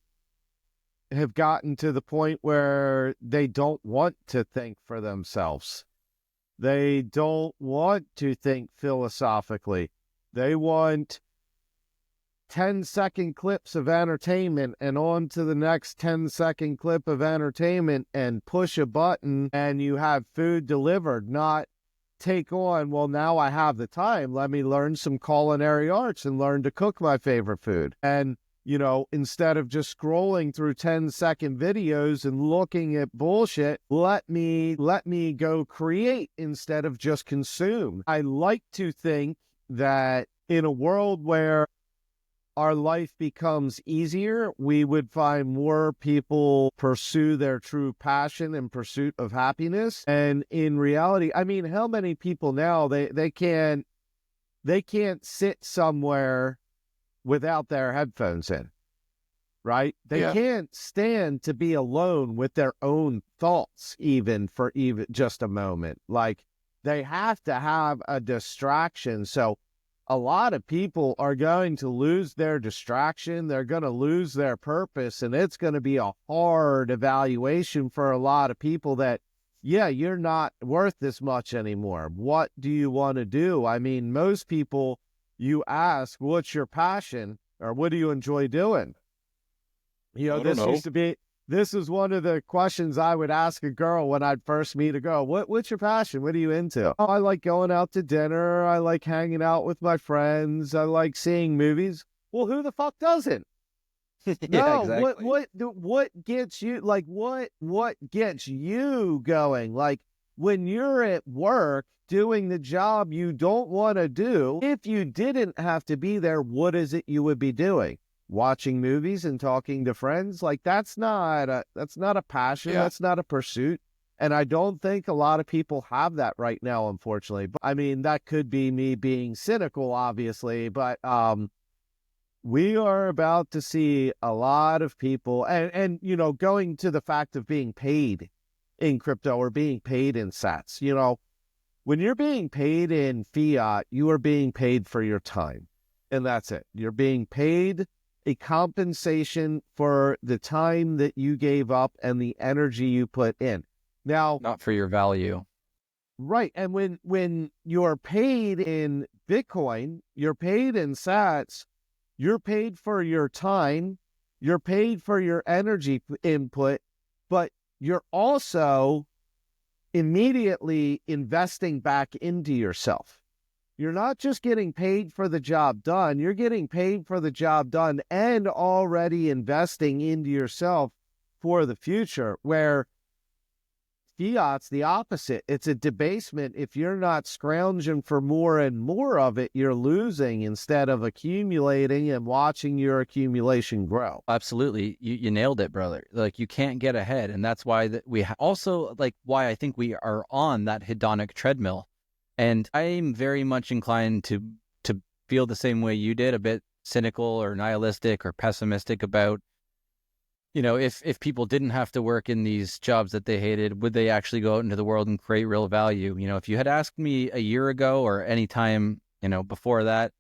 B: have gotten to the point where they don't want to think for themselves. They don't want to think philosophically. They want 10-second clips of entertainment and on to the next 10-second clip of entertainment, and push a button and you have food delivered, not take on, well, now I have the time, let me learn some culinary arts and learn to cook my favorite food. And, instead of just scrolling through 10-second videos and looking at bullshit, let me go create instead of just consume. I like to think that in a world where our life becomes easier, we would find more people pursue their true passion and pursuit of happiness. And in reality, I mean, how many people now, they can't sit somewhere without their headphones in, right? They can't stand to be alone with their own thoughts, even for even just a moment. Like, they have to have a distraction. So a lot of people are going to lose their distraction. They're going to lose their purpose. And it's going to be a hard evaluation for a lot of people that, you're not worth this much anymore. What do you want to do? I mean, most people, you ask, what's your passion, or what do you enjoy doing? This is one of the questions I would ask a girl when I'd first meet a girl. What's your passion? What are you into? Oh, I like going out to dinner. I like hanging out with my friends. I like seeing movies. Well, who the fuck doesn't?
A: Yeah,
B: No,
A: exactly.
B: what gets you like what gets you going? Like when you're at work doing the job you don't want to do, if you didn't have to be there, what is it you would be doing? Watching movies and talking to friends? Like that's not a passion,
A: Yeah.
B: that's not a pursuit. And I don't think a lot of people have that right now, unfortunately. But I mean, that could be me being cynical, obviously, but we are about to see a lot of people and going to the fact of being paid in crypto or being paid in sats. When you're being paid in fiat, you are being paid for your time, and that's it. You're being paid a compensation for the time that you gave up and the energy you put in. Now,
A: Not for your value.
B: right, and when you're paid in Bitcoin, you're paid in sats, you're paid for your time, you're paid for your energy input, but you're also immediately investing back into yourself. You're not just getting paid for the job done, you're getting paid for the job done and already investing into yourself for the future, where fiat's the opposite. It's a debasement. If you're not scrounging for more and more of it, you're losing instead of accumulating and watching your accumulation grow.
A: Absolutely. You nailed it, brother. Like you can't get ahead. And that's why that also like why I think we are on that hedonic treadmill. And I'm very much inclined to feel the same way you did, a bit cynical or nihilistic or pessimistic about, if people didn't have to work in these jobs that they hated, would they actually go out into the world and create real value? If you had asked me a year ago or any time, before that,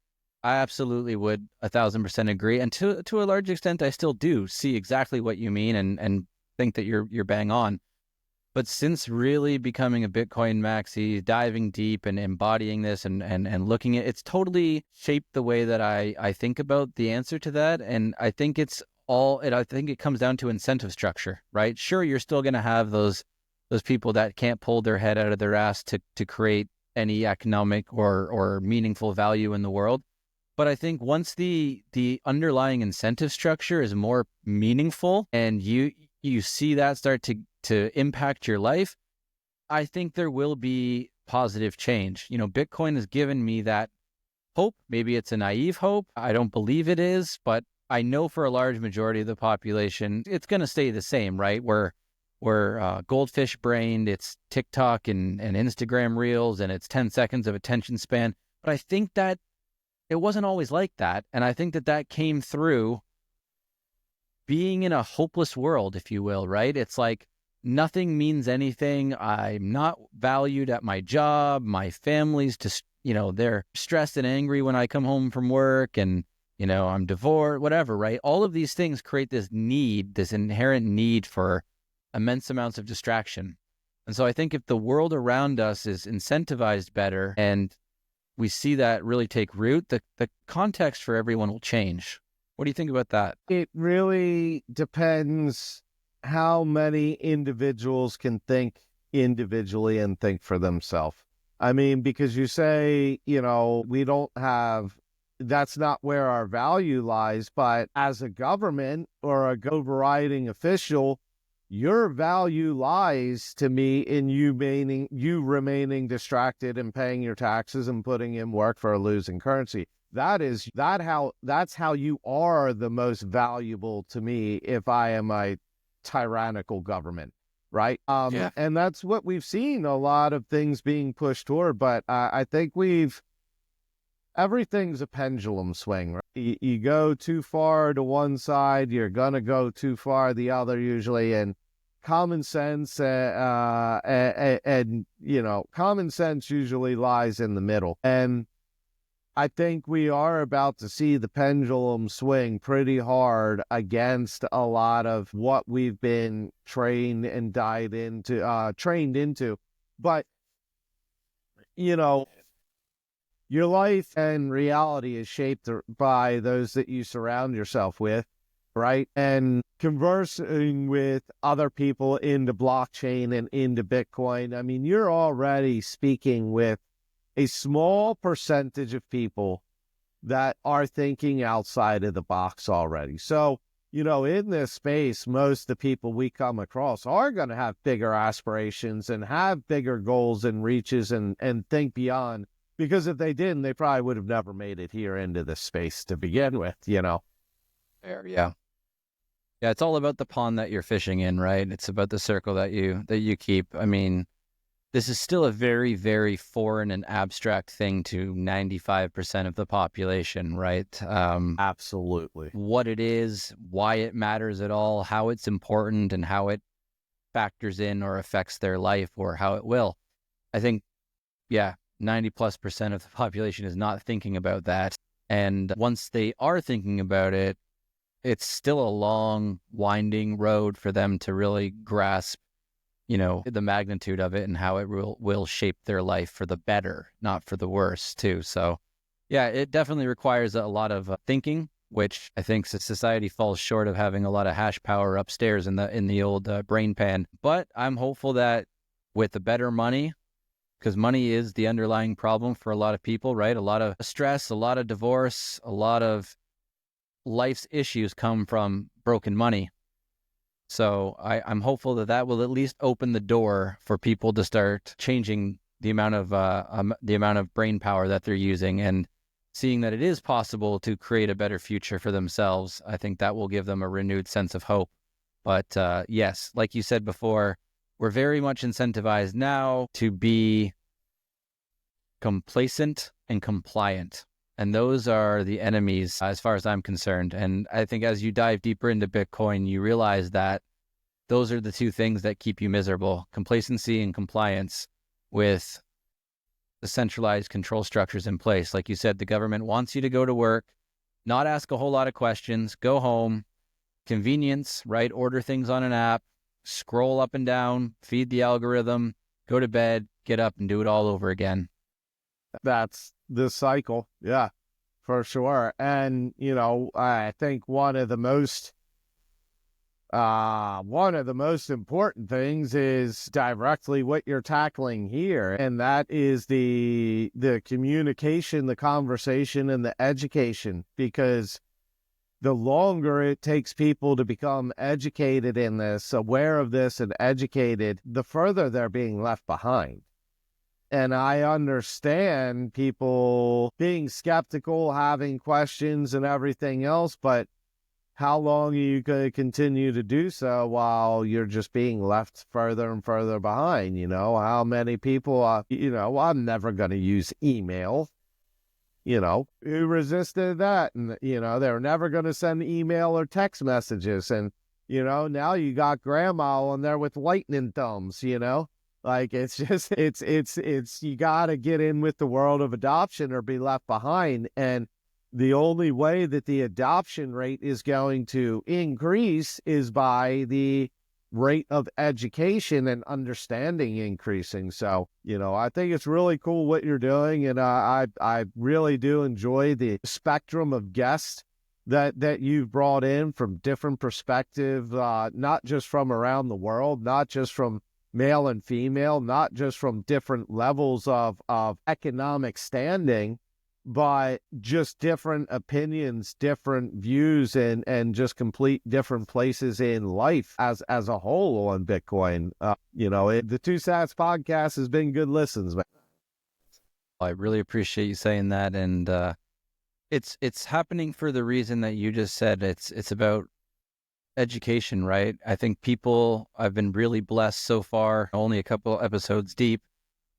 A: I absolutely would 1,000% agree. And to a large extent, I still do see exactly what you mean and think that you're bang on. But since really becoming a Bitcoin maxi, diving deep and embodying this and looking at it's totally shaped the way that I think about the answer to that. And I think I think it comes down to incentive structure, right? Sure, you're still gonna have those people that can't pull their head out of their ass to create any economic or meaningful value in the world. But I think once the underlying incentive structure is more meaningful and you see that start to impact your life, I think there will be positive change. Bitcoin has given me that hope. Maybe it's a naive hope. I don't believe it is, but I know for a large majority of the population, it's going to stay the same, right? We're goldfish brained. It's TikTok and Instagram reels, and it's 10 seconds of attention span. But I think that it wasn't always like that. And I think that came through being in a hopeless world, if you will, right? It's like nothing means anything. I'm not valued at my job. My family's just, they're stressed and angry when I come home from work and, I'm divorced, whatever, right? All of these things create this need, this inherent need for immense amounts of distraction. And so I think if the world around us is incentivized better and we see that really take root, the context for everyone will change. What do you think about that?
B: It really depends how many individuals can think individually and think for themselves. I mean, because you say, we don't have, that's not where our value lies, but as a government or a overriding official, your value lies to me in you remaining distracted and paying your taxes and putting in work for a losing currency. That's how you are the most valuable to me if I am a tyrannical government, right?
A: Yeah.
B: And that's what we've seen a lot of things being pushed toward, but I think everything's a pendulum swing, right? You go too far to one side, you're gonna go too far the other usually, and common sense and common sense usually lies in the middle. And I think we are about to see the pendulum swing pretty hard against a lot of what we've been trained into. But, your life and reality is shaped by those that you surround yourself with, right? And conversing with other people into blockchain and into Bitcoin, I mean, you're already speaking with a small percentage of people that are thinking outside of the box already. So in this space, most of the people we come across are going to have bigger aspirations and have bigger goals and reaches and think beyond. Because if they didn't, they probably would have never made it here into this space to begin with.
A: Fair, yeah. Yeah, it's all about the pond that you're fishing in, right? It's about the circle that you keep. I mean, this is still a very, very foreign and abstract thing to 95% of the population, right?
B: Absolutely.
A: What it is, why it matters at all, how it's important, and how it factors in or affects their life or how it will. I think, yeah, 90+% of the population is not thinking about that. And once they are thinking about it, it's still a long, winding road for them to really grasp, the magnitude of it and how it will shape their life for the better, not for the worse, too. So, yeah, it definitely requires a lot of thinking, which I think society falls short of having a lot of hash power upstairs in the old brain pan. But I'm hopeful that with the better money, because money is the underlying problem for a lot of people, right? A lot of stress, a lot of divorce, a lot of life's issues come from broken money. So I'm hopeful that will at least open the door for people to start changing the amount of brain power that they're using and seeing that it is possible to create a better future for themselves. I think that will give them a renewed sense of hope. But yes, like you said before, we're very much incentivized now to be complacent and compliant. And those are the enemies as far as I'm concerned. And I think as you dive deeper into Bitcoin, you realize that those are the two things that keep you miserable: complacency and compliance with the centralized control structures in place. Like you said, the government wants you to go to work, not ask a whole lot of questions, go home, convenience, right? Order things on an app, scroll up and down, feed the algorithm, go to bed, get up and do it all over again.
B: That's the cycle. Yeah, for sure. And, I think one of the most important things is directly what you're tackling here. And that is the communication, the conversation, and the education, because the longer it takes people to become educated in this, aware of this and educated, the further they're being left behind. And I understand people being skeptical, having questions and everything else, but how long are you going to continue to do so while you're just being left further and further behind? How many people, I'm never going to use email. Who resisted that? And, they're never going to send email or text messages. And, now you got grandma on there with lightning thumbs, Like, it's just, it's, you got to get in with the world of adoption or be left behind. And the only way that the adoption rate is going to increase is by the rate of education and understanding increasing. So, I think it's really cool what you're doing. And I really do enjoy the spectrum of guests that you've brought in from different perspectives, not just from around the world, not just from male and female, not just from different levels of economic standing, but just different opinions, different views, and just complete different places in life as a whole on Bitcoin. The Two Sats podcast has been good listens, man.
A: I really appreciate you saying that. And it's happening for the reason that you just said. It's about education, right? I think I've been really blessed so far, only a couple episodes deep,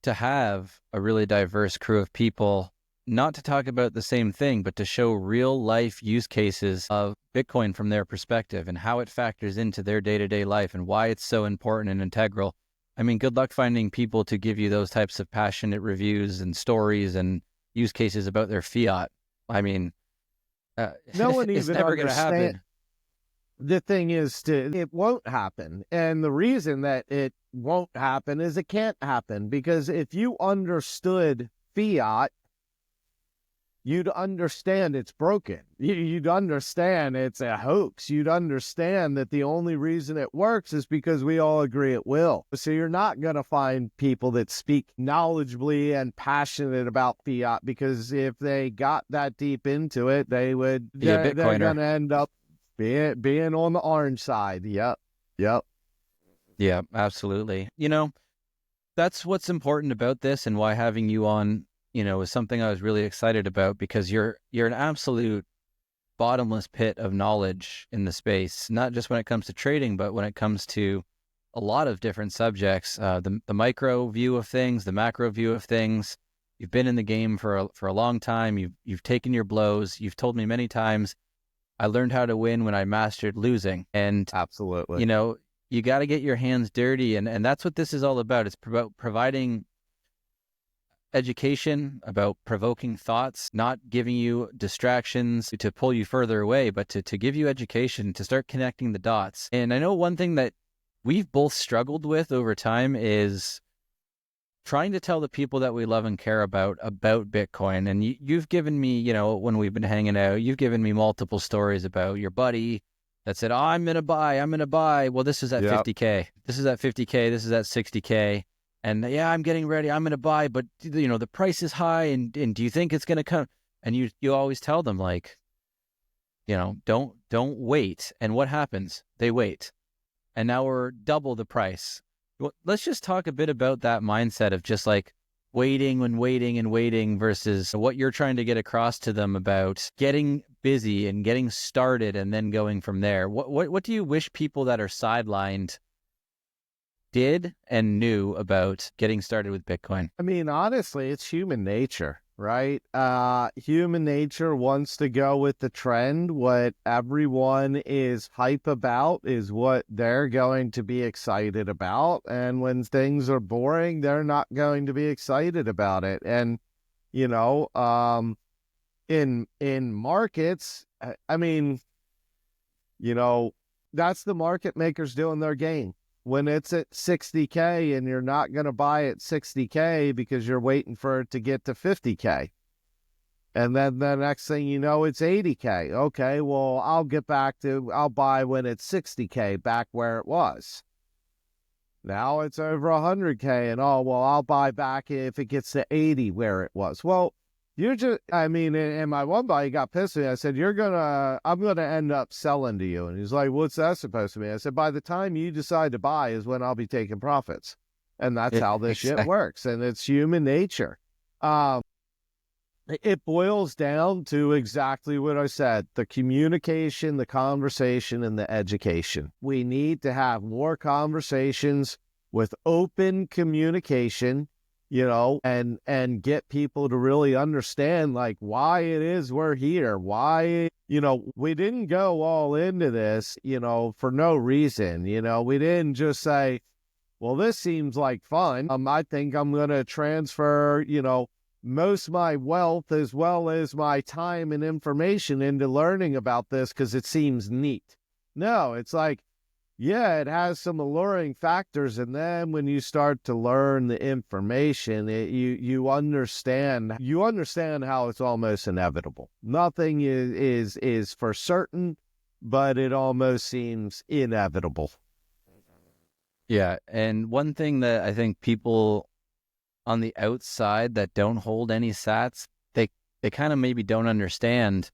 A: to have a really diverse crew of people, not to talk about the same thing, but to show real life use cases of Bitcoin from their perspective and how it factors into their day-to-day life and why it's so important and integral. I mean, good luck finding people to give you those types of passionate reviews and stories and use cases about their fiat. I mean,
B: no one
A: it's
B: even
A: never going to happen.
B: The thing is, it won't happen. And the reason that it won't happen is it can't happen, because if you understood fiat, you'd understand it's broken. You'd understand it's a hoax. You'd understand that the only reason it works is because we all agree it will. So you're not going to find people that speak knowledgeably and passionate about fiat, because if they got that deep into it, they're going to end up Being on the orange side. Yep. Yep.
A: Yeah, absolutely. That's what's important about this, and why having you on, is something I was really excited about, because you're an absolute bottomless pit of knowledge in the space, not just when it comes to trading, but when it comes to a lot of different subjects, the micro view of things, the macro view of things. You've been in the game for a long time. You've taken your blows. You've told me many times, I learned how to win when I mastered losing. And,
B: Absolutely.
A: you got to get your hands dirty. And that's what this is all about. It's about providing education, about provoking thoughts, not giving you distractions to pull you further away, but to give you education, to start connecting the dots. And I know one thing that we've both struggled with over time is trying to tell the people that we love and care about Bitcoin. And you've given me, when we've been hanging out, you've given me multiple stories about your buddy that said, oh, I'm going to buy. Well, this is at
B: Yep.
A: 50K. This is at 50K. This is at 60K. And yeah, I'm getting ready. I'm going to buy, but the price is high. And do you think it's going to come? And you always tell them, like, don't wait. And what happens? They wait. And now we're double the price. Well, let's just talk a bit about that mindset of just like waiting and waiting and waiting versus what you're trying to get across to them about getting busy and getting started and then going from there. What do you wish people that are sidelined did and knew about getting started with Bitcoin?
B: I mean, honestly, it's human nature, right? Human nature wants to go with the trend. What everyone is hype about is what they're going to be excited about. And when things are boring, they're not going to be excited about it. And, in markets, I mean, that's the market makers doing their game. When it's at 60K and you're not going to buy at 60K because you're waiting for it to get to 50K. And then the next thing you know, it's 80K. Okay, well, I'll buy when it's 60K back where it was. Now it's over 100K, and I'll buy back if it gets to 80 where it was. Well, and my one buddy got pissed at me. I said, I'm going to end up selling to you. And he's like, what's that supposed to mean? I said, by the time you decide to buy is when I'll be taking profits. And that's how this shit works. And it's human nature. It boils down to exactly what I said, the communication, the conversation, and the education. We need to have more conversations with open communication, and get people to really understand, like, why it is we're here. Why, we didn't go all into this, for no reason. We didn't just say, well, this seems like fun. I think I'm going to transfer, most of my wealth as well as my time and information into learning about this because it seems neat. No, it's like, yeah, it has some alluring factors, and then when you start to learn the information, you understand how it's almost inevitable. Nothing is for certain, but it almost seems inevitable.
A: Yeah, and one thing that I think people on the outside that don't hold any sats, they kind of maybe don't understand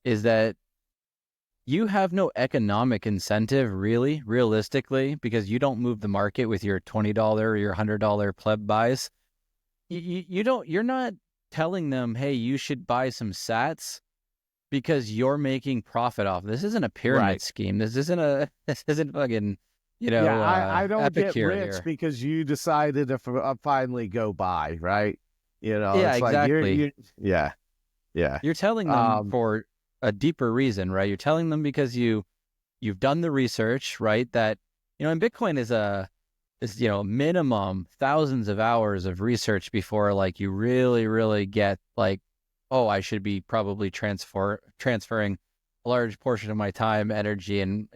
A: is that you have no economic incentive, really, realistically, because you don't move the market with your $20 or your $100 pleb buys. You're not telling them, hey, you should buy some sats because you're making profit off. This isn't a pyramid scheme. This isn't fucking,
B: I don't get
A: epicure
B: rich
A: here.
B: because you decided to finally go buy, right?
A: Yeah,
B: It's like
A: exactly.
B: yeah.
A: You're telling them for a deeper reason, right? You're telling them because you've done the research, right? That, and Bitcoin is minimum thousands of hours of research before like you really, really get like, oh, I should be probably transferring a large portion of my time, energy, and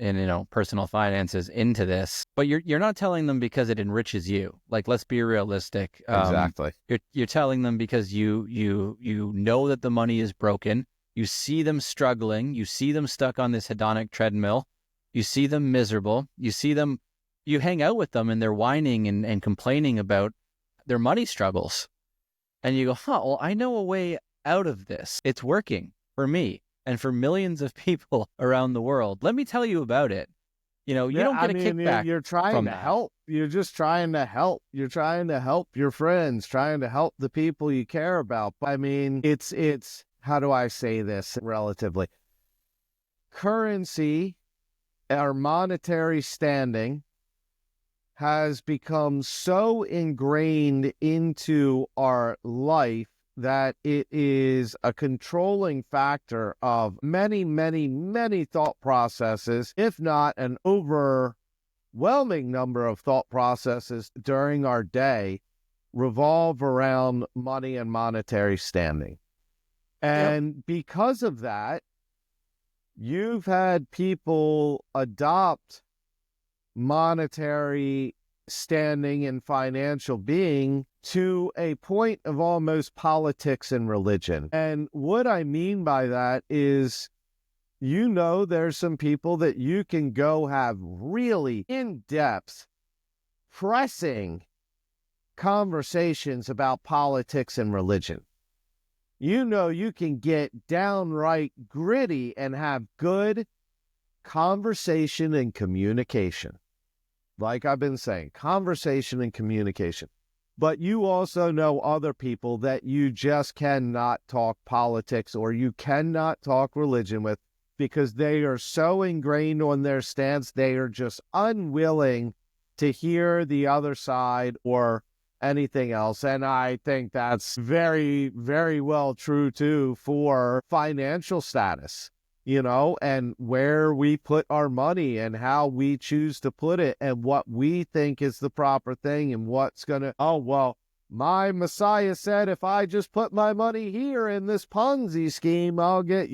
A: personal finances into this. But you're not telling them because it enriches you. Like, let's be realistic.
B: Exactly.
A: You're telling them because you know that the money is broken. You see them struggling. You see them stuck on this hedonic treadmill. You see them miserable. You hang out with them and they're whining and complaining about their money struggles. And you go, well, I know a way out of this. It's working for me. and for millions of people around the world. Let me tell you about it. You know, you
B: Yeah,
A: don't
B: I
A: get a
B: mean,
A: kickback
B: you're trying
A: from
B: to
A: that.
B: help. You're just trying to help. You're trying to help your friends, trying to help the people you care about. I mean, it's how do I say this relatively? Currency, our monetary standing has become so ingrained into our life that it is a controlling factor of many, many, many thought processes, if not an overwhelming number of thought processes during our day revolve around money and monetary standing.
A: Yep.
B: And because of that, you've had people adopt monetary standing and financial being to a point of almost politics and religion. And what I mean by that is, there's some people that you can go have really in-depth, pressing conversations about politics and religion. You can get downright gritty and have good conversation and communication. Like I've been saying, conversation and communication. But you also know other people that you just cannot talk politics or you cannot talk religion with because they are so ingrained on their stance, they are just unwilling to hear the other side or anything else. And I think that's very, very well true too for financial status, and where we put our money and how we choose to put it and what we think is the proper thing and what's going to, oh, well, my Messiah said if I just put my money here in this Ponzi scheme, I'll get,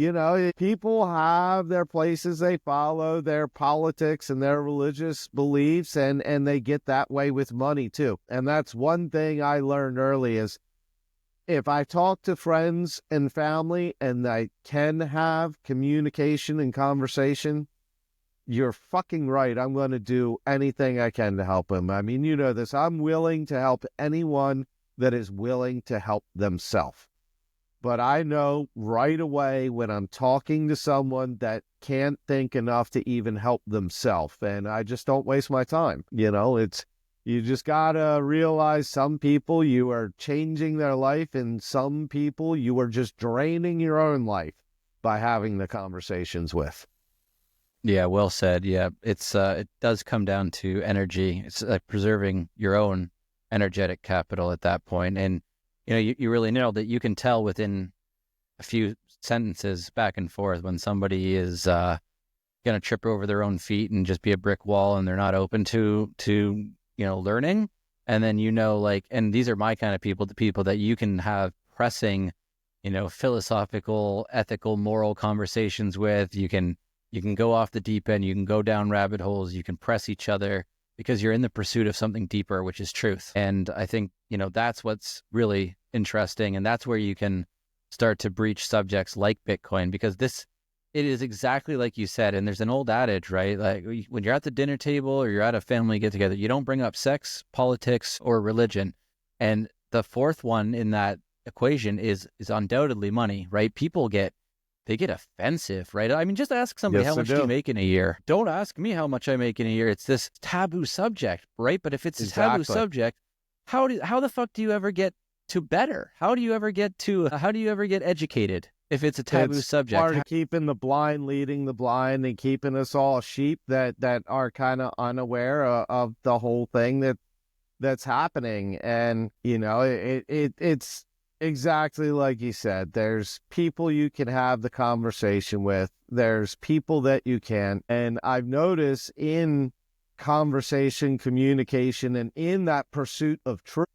B: people have their places they follow, their politics and their religious beliefs, and they get that way with money too. And that's one thing I learned early is, if I talk to friends and family and I can have communication and conversation, you're fucking right. I'm going to do anything I can to help them. I mean, you know this. I'm willing to help anyone that is willing to help themselves. But I know right away when I'm talking to someone that can't think enough to even help themselves, and I just don't waste my time. You just gotta realize some people you are changing their life, and some people you are just draining your own life by having the conversations with.
A: Yeah, well said. Yeah, it does come down to energy. It's like preserving your own energetic capital at that point. And you really nailed it. You can tell within a few sentences back and forth when somebody is going to trip over their own feet and just be a brick wall and they're not open to learning. And then like, and these are my kind of people, the people that you can have pressing philosophical, ethical, moral conversations with. You can go off the deep end, you can go down rabbit holes, you can press each other because you're in the pursuit of something deeper, which is truth. And I think that's what's really interesting, and that's where you can start to breach subjects like Bitcoin, because it is exactly like you said. And there's an old adage, right? Like when you're at the dinner table or you're at a family get together, you don't bring up sex, politics, or religion. And the fourth one in that equation is undoubtedly money, right? They get offensive, right? I mean, just ask somebody,
B: Yes,
A: how
B: I
A: much do you
B: do.
A: make in a year? Don't ask me how much I make in a year. It's this taboo subject, right? But if it's a taboo
B: Exactly.
A: subject, how the fuck do you ever get to better? How do you ever get educated if it's a taboo
B: It's
A: subject?
B: part of keeping the blind leading the blind and keeping us all sheep that are kind of unaware of the whole thing that's happening. And it's exactly like you said. There's people you can have the conversation with. There's people that you can. And I've noticed in conversation, communication, and in that pursuit of truth,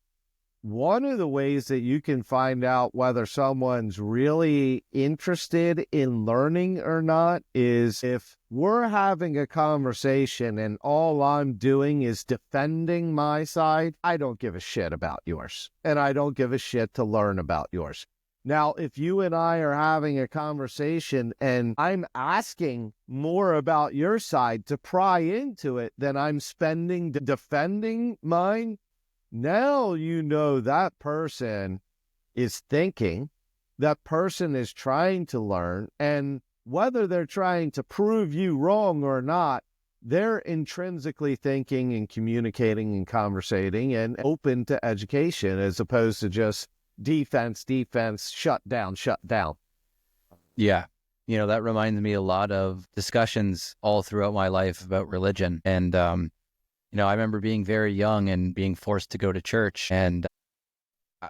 B: one of the ways that you can find out whether someone's really interested in learning or not is if we're having a conversation and all I'm doing is defending my side. I don't give a shit about yours, and I don't give a shit to learn about yours. Now, if you and I are having a conversation and I'm asking more about your side to pry into it than I'm spending defending mine, now that person is thinking, that person is trying to learn, and whether they're trying to prove you wrong or not, they're intrinsically thinking and communicating and conversating and open to education, as opposed to just defense, shut down, shut down.
A: Yeah. That reminds me a lot of discussions all throughout my life about religion. And, I remember being very young and being forced to go to church. And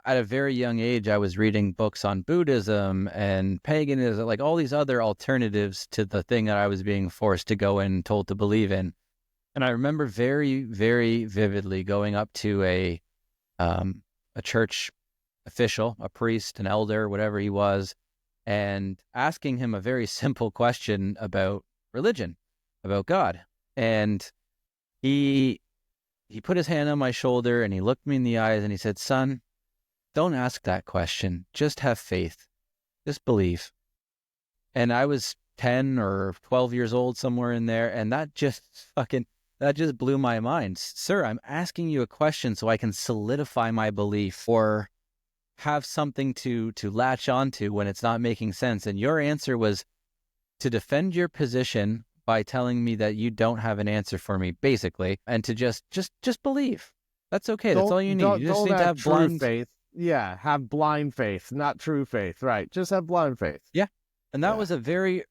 A: at a very young age, I was reading books on Buddhism and paganism, like all these other alternatives to the thing that I was being forced to go in and told to believe in. And I remember very, very vividly going up to a church official, a priest, an elder, whatever he was, and asking him a very simple question about religion, about God. And he put his hand on my shoulder and he looked me in the eyes and he said, "Son, don't ask that question. Just have faith. Just believe." And I was 10 or 12 years old, somewhere in there. And that just blew my mind. Sir, I'm asking you a question so I can solidify my belief or have something to latch onto when it's not making sense. And your answer was to defend your position by telling me that you don't have an answer for me, basically, and to just believe. That's okay. That's all you need. You just need to have blind
B: faith. Yeah, have blind faith, not true faith. Right. Just have blind faith.
A: Yeah. And that was a very,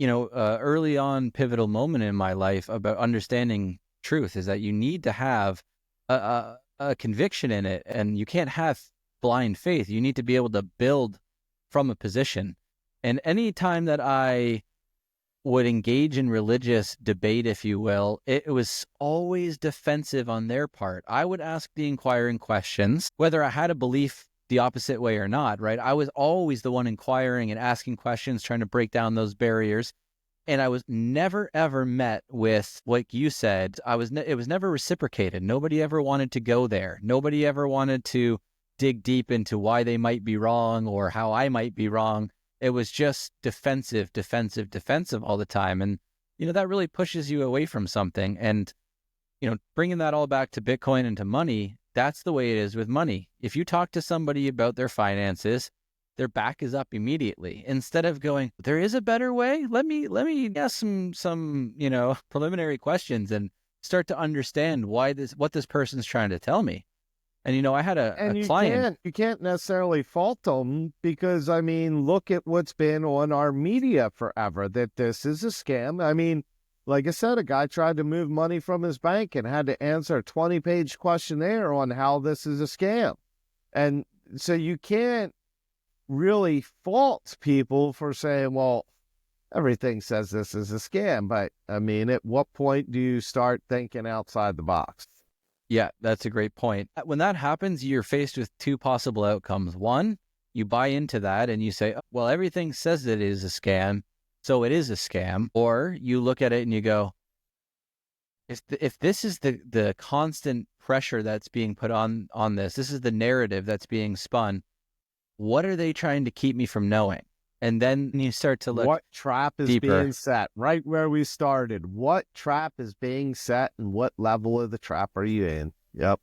A: early on pivotal moment in my life about understanding truth, is that you need to have a conviction in it, and you can't have blind faith. You need to be able to build from a position. And any time that I would engage in religious debate, if you will, it was always defensive on their part. I would ask the inquiring questions, whether I had a belief the opposite way or not, right? I was always the one inquiring and asking questions, trying to break down those barriers. And I was never, ever met with, like you said, it was never reciprocated. Nobody ever wanted to go there. Nobody ever wanted to dig deep into why they might be wrong or how I might be wrong. It was just defensive all the time. And, that really pushes you away from something. And, bringing that all back to Bitcoin and to money, that's the way it is with money. If you talk to somebody about their finances, their back is up immediately. Instead of going, there is a better way. Let me ask some, preliminary questions and start to understand what this person's trying to tell me. And, I had a client.
B: You can't necessarily fault them because, look at what's been on our media forever, that this is a scam. Like I said, a guy tried to move money from his bank and had to answer a 20-page questionnaire on how this is a scam. And so you can't really fault people for saying, well, everything says this is a scam. But, at what point do you start thinking outside the box?
A: Yeah, that's a great point. When that happens, you're faced with two possible outcomes. One, you buy into that and you say, well, everything says it is a scam, so it is a scam. Or you look at it and you go, if this is the constant pressure that's being put on this is the narrative that's being spun, what are they trying to keep me from knowing? And then you start to look
B: what trap is
A: deeper.
B: Being set, right where we started. What trap is being set and what level of the trap are you in? Yep.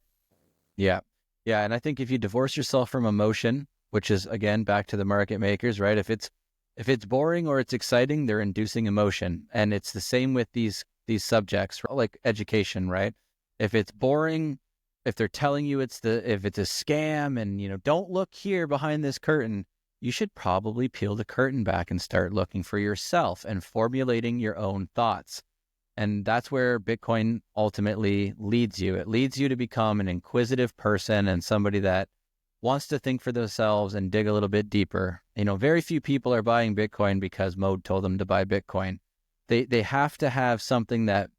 A: Yeah. Yeah. And I think if you divorce yourself from emotion, which is, again, back to the market makers, right? If it's boring or it's exciting, they're inducing emotion. And it's the same with these subjects, like education, right? If it's boring, if they're telling you if it's a scam and, don't look here behind this curtain, you should probably peel the curtain back and start looking for yourself and formulating your own thoughts. And that's where Bitcoin ultimately leads you. It leads you to become an inquisitive person and somebody that wants to think for themselves and dig a little bit deeper. Very few people are buying Bitcoin because Mode told them to buy Bitcoin. They have to have something that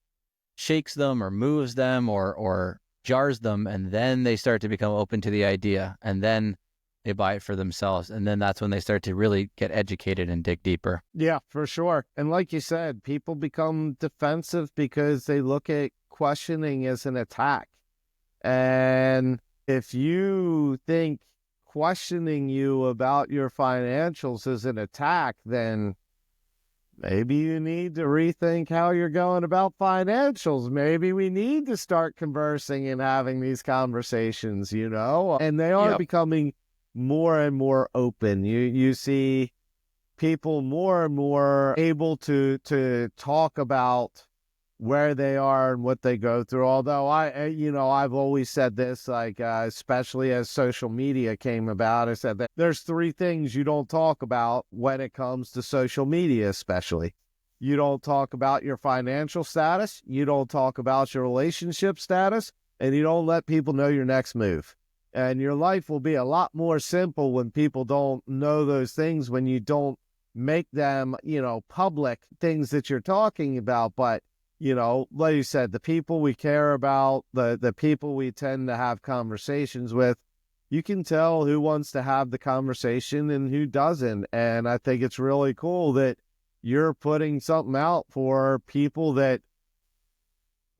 A: shakes them or moves them or jars them, and then they start to become open to the idea, and then they buy it for themselves. And then that's when they start to really get educated and dig deeper.
B: Yeah, for sure. And like you said, people become defensive because they look at questioning as an attack. And if you think questioning you about your financials is an attack, then maybe you need to rethink how you're going about financials. Maybe we need to start conversing and having these conversations, and they are becoming more and more open. You see people more and more able to talk about where they are and what they go through. Although I've always said this, like, especially as social media came about, I said that there's three things you don't talk about when it comes to social media, especially. You don't talk about your financial status, you don't talk about your relationship status, and you don't let people know your next move. And your life will be a lot more simple when people don't know those things, when you don't make them, public things that you're talking about. But like you said, the people we care about, the people we tend to have conversations with, you can tell who wants to have the conversation and who doesn't. And I think it's really cool that you're putting something out for people that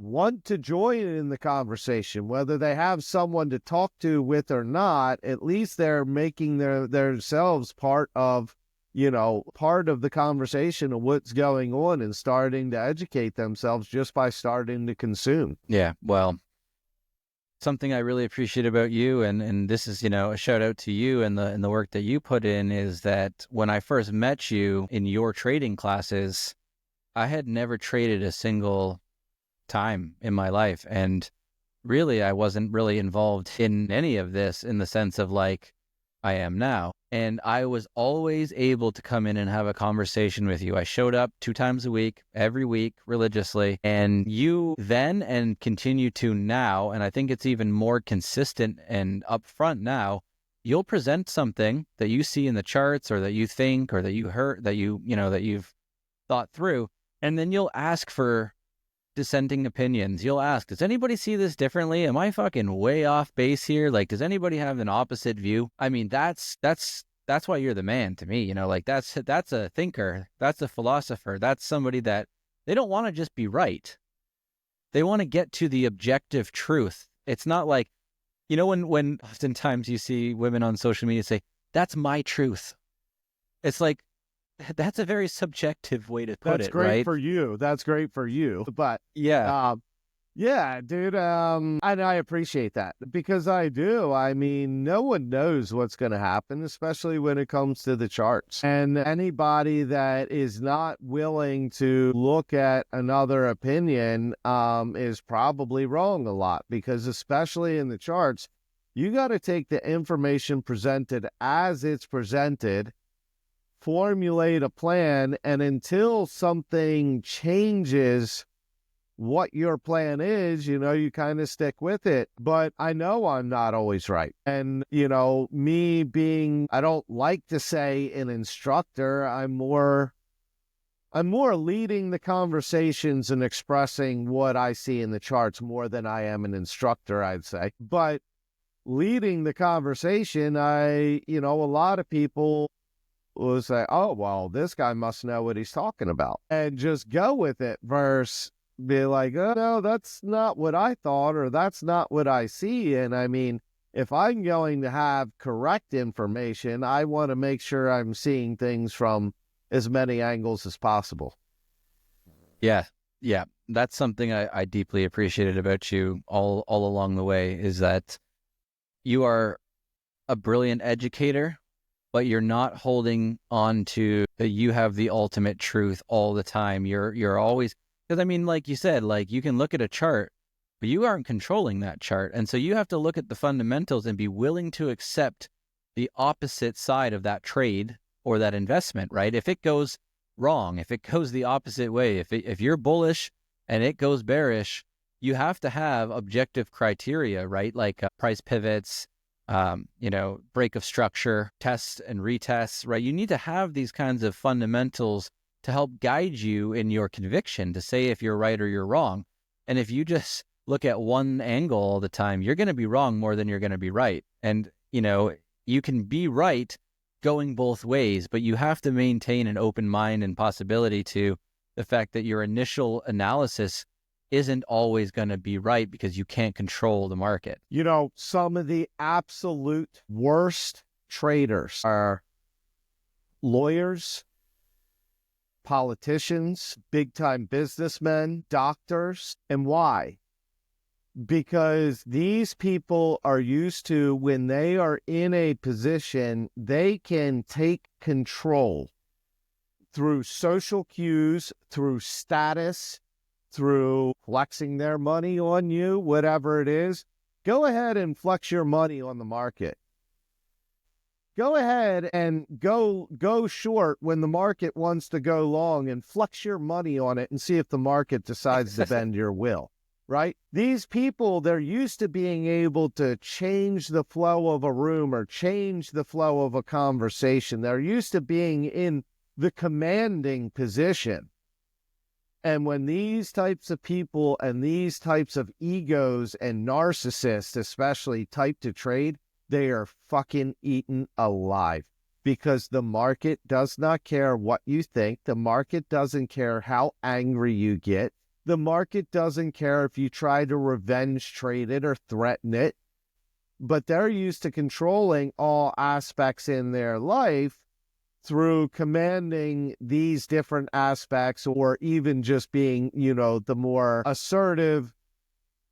B: want to join in the conversation, whether they have someone to talk to with or not. At least they're making themselves part of the conversation of what's going on and starting to educate themselves just by starting to consume.
A: Yeah, well, something I really appreciate about you, and this is, a shout out to you and the work that you put in, is that when I first met you in your trading classes, I had never traded a single time in my life. And really, I wasn't really involved in any of this in the sense of like I am now. And I was always able to come in and have a conversation with you. I showed up 2 times a week, every week, religiously. And you then and continue to now, and I think it's even more consistent and upfront now, you'll present something that you see in the charts or that you think or that you heard, that that you've thought through. And then you'll ask for dissenting opinions. You'll ask, does anybody see this differently? Am I fucking way off base here? Like, does anybody have an opposite view? I mean, that's why you're the man to me. Like that's a thinker, that's a philosopher, that's somebody that they don't want to just be right. They want to get to the objective truth. It's not like, when oftentimes you see women on social media say, that's my truth. It's like, that's a very subjective way to put it.
B: That's great,
A: right?
B: for you. That's great for you. But
A: yeah,
B: yeah, dude. And I appreciate that, because I do. I mean, no one knows what's going to happen, especially when it comes to the charts. And anybody that is not willing to look at another opinion is probably wrong a lot, because especially in the charts, you got to take the information presented as it's presented, formulate a plan, and until something changes what your plan is, you kind of stick with it. But I know I'm not always right. And, me being, I don't like to say an instructor, I'm more leading the conversations and expressing what I see in the charts more than I am an instructor, I'd say. But leading the conversation, a lot of people will say, oh, well, this guy must know what he's talking about, and just go with it, versus be like, oh, no, that's not what I thought, or that's not what I see. And I mean, if I'm going to have correct information, I want to make sure I'm seeing things from as many angles as possible.
A: Yeah. That's something I deeply appreciated about you all along the way, is that you are a brilliant educator, but you're not holding on to that you have the ultimate truth all the time. You're always, because I mean, like you said, like you can look at a chart, but you aren't controlling that chart. And so you have to look at the fundamentals and be willing to accept the opposite side of that trade or that investment, right? If it goes wrong, if it goes the opposite way, if you're bullish and it goes bearish, you have to have objective criteria, right? Like price pivots, break of structure, tests and retests, right? You need to have these kinds of fundamentals to help guide you in your conviction to say if you're right or you're wrong. And if you just look at one angle all the time, you're going to be wrong more than you're going to be right. And, you can be right going both ways, but you have to maintain an open mind and possibility to the fact that your initial analysis isn't always going to be right, because you can't control the market.
B: Some of the absolute worst traders are lawyers, politicians, big-time businessmen, doctors. And why? Because these people are used to, when they are in a position, they can take control through social cues, through status, through flexing their money on you, whatever it is, go ahead and flex your money on the market. Go ahead and go short when the market wants to go long and flex your money on it and see if the market decides to bend your will, right? These people, they're used to being able to change the flow of a room or change the flow of a conversation. They're used to being in the commanding position. And when these types of people and these types of egos and narcissists, especially, type to trade, they are fucking eaten alive, because the market does not care what you think. The market doesn't care how angry you get. The market doesn't care if you try to revenge trade it or threaten it. But they're used to controlling all aspects in their life through commanding these different aspects, or even just being, the more assertive,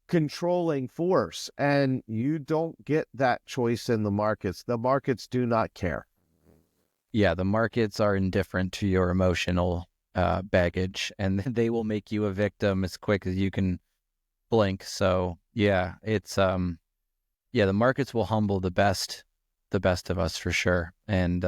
B: controlling force. And you don't get that choice in the markets. The markets do not care.
A: Yeah, the markets are indifferent to your emotional baggage, and they will make you a victim as quick as you can blink. So yeah, it's the markets will humble the best of us for sure. And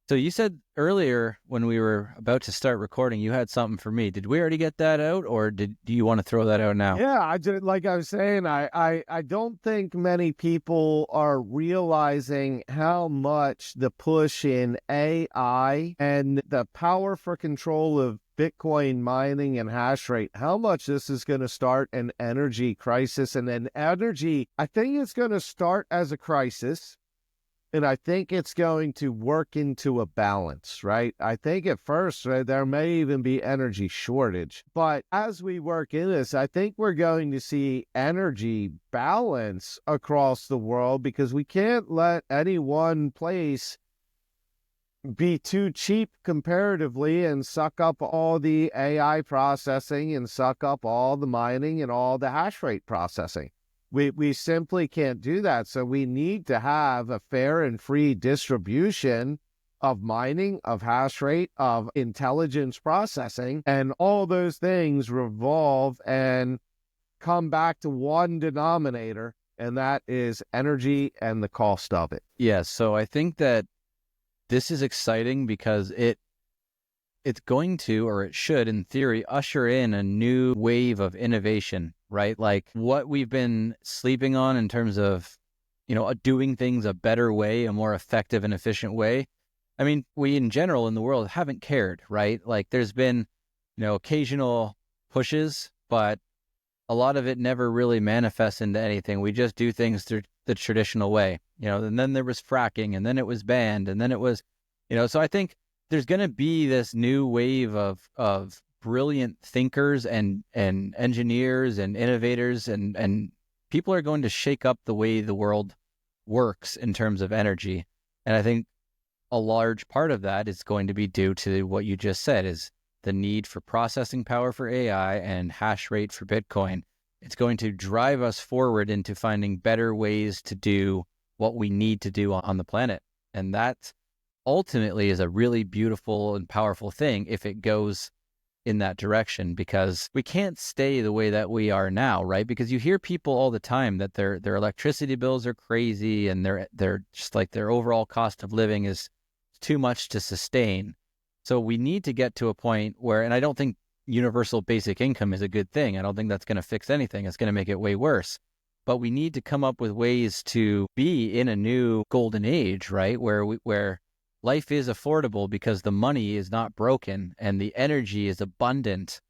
A: so you said earlier when we were about to start recording, you had something for me. Did we already get that out, or do you want to throw that out now?
B: Yeah, like I was saying, I don't think many people are realizing how much the push in AI and the power for control of Bitcoin mining and hash rate, how much this is going to start an energy crisis. And then energy, I think it's going to start as a crisis. And I think it's going to work into a balance, right? I think at first, right, there may even be energy shortage. But as we work in this, I think we're going to see energy balance across the world, because we can't let any one place be too cheap comparatively and suck up all the AI processing and suck up all the mining and all the hash rate processing. We simply can't do that. So we need to have a fair and free distribution of mining, of hash rate, of intelligence processing, and all those things revolve and come back to one denominator, and that is energy and the cost of it.
A: Yeah, so I think that this is exciting because it's going to, or it should, in theory, usher in a new wave of innovation, right? Like what we've been sleeping on in terms of, doing things a better way, a more effective and efficient way. I mean, we in general in the world haven't cared, right? Like there's been, occasional pushes, but a lot of it never really manifests into anything. We just do things through the traditional way, and then there was fracking, and then it was banned, and then it was, so I think there's going to be this new wave of brilliant thinkers and engineers and innovators, and people are going to shake up the way the world works in terms of energy. And I think a large part of that is going to be due to what you just said, is the need for processing power for AI and hash rate for Bitcoin. It's going to drive us forward into finding better ways to do what we need to do on the planet. And that ultimately is a really beautiful and powerful thing if it goes in that direction, because we can't stay the way that we are now, right? Because you hear people all the time that their electricity bills are crazy, and they're just like their overall cost of living is too much to sustain. So we need to get to a point where, and I don't think universal basic income is a good thing. I don't think that's going to fix anything. It's going to make it way worse. But we need to come up with ways to be in a new golden age, right? Where life is affordable because the money is not broken and the energy is abundant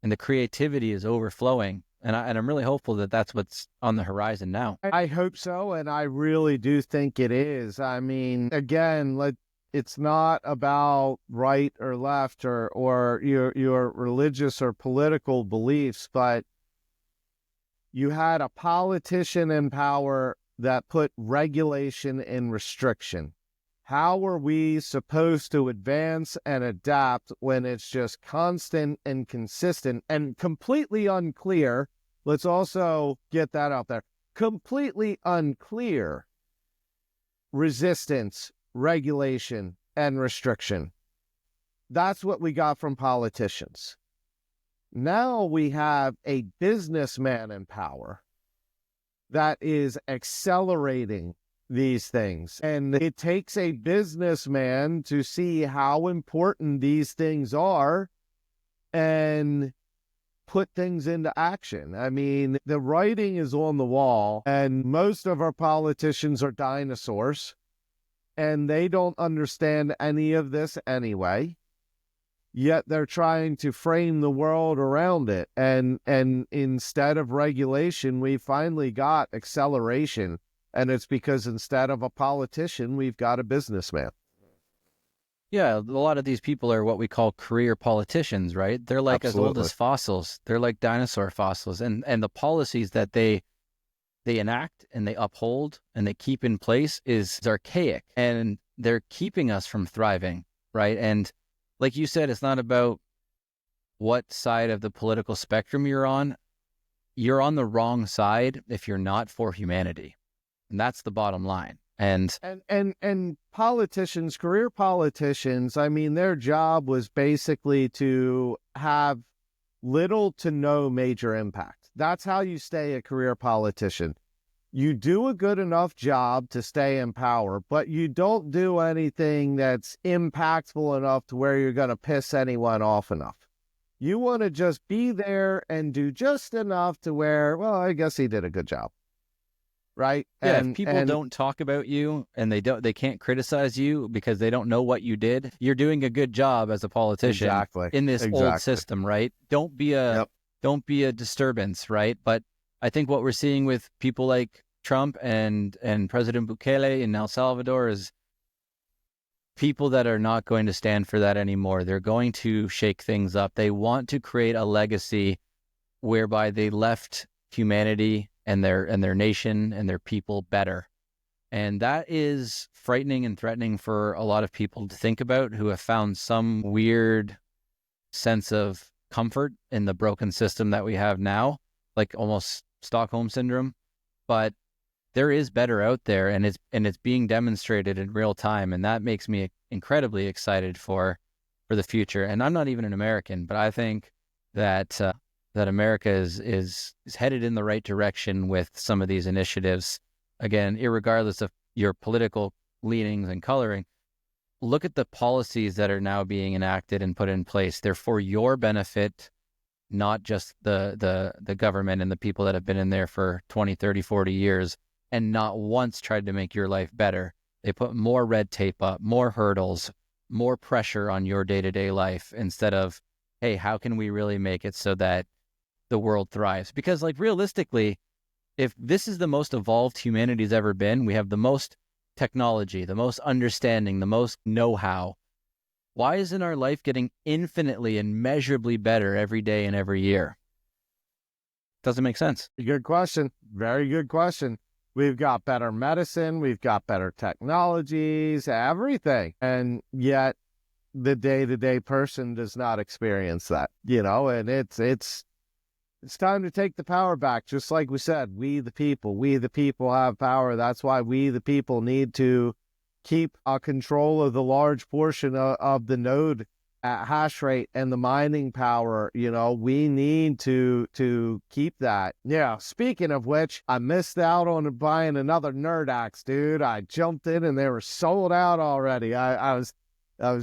A: and the creativity is overflowing. And I'm really hopeful that that's what's on the horizon now.
B: I hope so, and I really do think it is. I mean, again, it's not about right or left or your religious or political beliefs, but you had a politician in power that put regulation and restriction. How are we supposed to advance and adapt when it's just constant and consistent and completely unclear? Let's also get that out there. Completely unclear resistance, regulation, and restriction. That's what we got from politicians. Now we have a businessman in power that is accelerating these things. And it takes a businessman to see how important these things are and put things into action. I mean, the writing is on the wall, and most of our politicians are dinosaurs, and they don't understand any of this anyway. Yet they're trying to frame the world around it. And instead of regulation, we finally got acceleration. And it's because instead of a politician, we've got a businessman.
A: Yeah, a lot of these people are what we call career politicians, right? They're like as old
B: Absolutely.
A: as fossils. They're like dinosaur fossils. And the policies that they enact and they uphold and they keep in place is archaic, and they're keeping us from thriving, right? And like you said, it's not about what side of the political spectrum you're on. You're on the wrong side if you're not for humanity. And that's the bottom line.
B: And politicians, career politicians, I mean, their job was basically to have little to no major impact. That's how you stay a career politician. You do a good enough job to stay in power, but you don't do anything that's impactful enough to where you're going to piss anyone off enough. You want to just be there and do just enough to where, well, I guess he did a good job. Right?
A: Yeah, if people don't talk about you and they can't criticize you because they don't know what you did, you're doing a good job as a politician in this old system, right? Don't be a disturbance, right? But I think what we're seeing with people like Trump and President Bukele in El Salvador is people that are not going to stand for that anymore. They're going to shake things up. They want to create a legacy whereby they left humanity and their nation and their people better. And that is frightening and threatening for a lot of people to think about who have found some weird sense of comfort in the broken system that we have now, like almost Stockholm syndrome. But there is better out there, and it's being demonstrated in real time, and that makes me incredibly excited for the future. And I'm not even an American, but I think that America is headed in the right direction with some of these initiatives. Again, irregardless of your political leanings and coloring, look at the policies that are now being enacted and put in place. They're for your benefit, not just the government and the people that have been in there for 20, 30, 40 years and not once tried to make your life better. They put more red tape up, more hurdles, more pressure on your day-to-day life instead of, hey, how can we really make it so that the world thrives? Because like realistically, if this is the most evolved humanity's ever been, we have the most technology, the most understanding, the most know-how. Why isn't our life getting infinitely and measurably better every day and every year? Doesn't make sense.
B: Good question. Very good question. We've got better medicine. We've got better technologies, everything. And yet the day-to-day person does not experience that, and it's time to take the power back. Just like we said, we the people have power. That's why we the people need to keep control of the large portion of the node at hash rate and the mining power. We need to keep that. Yeah. Speaking of which, I missed out on buying another Nerd Axe, dude. I jumped in and they were sold out already. I was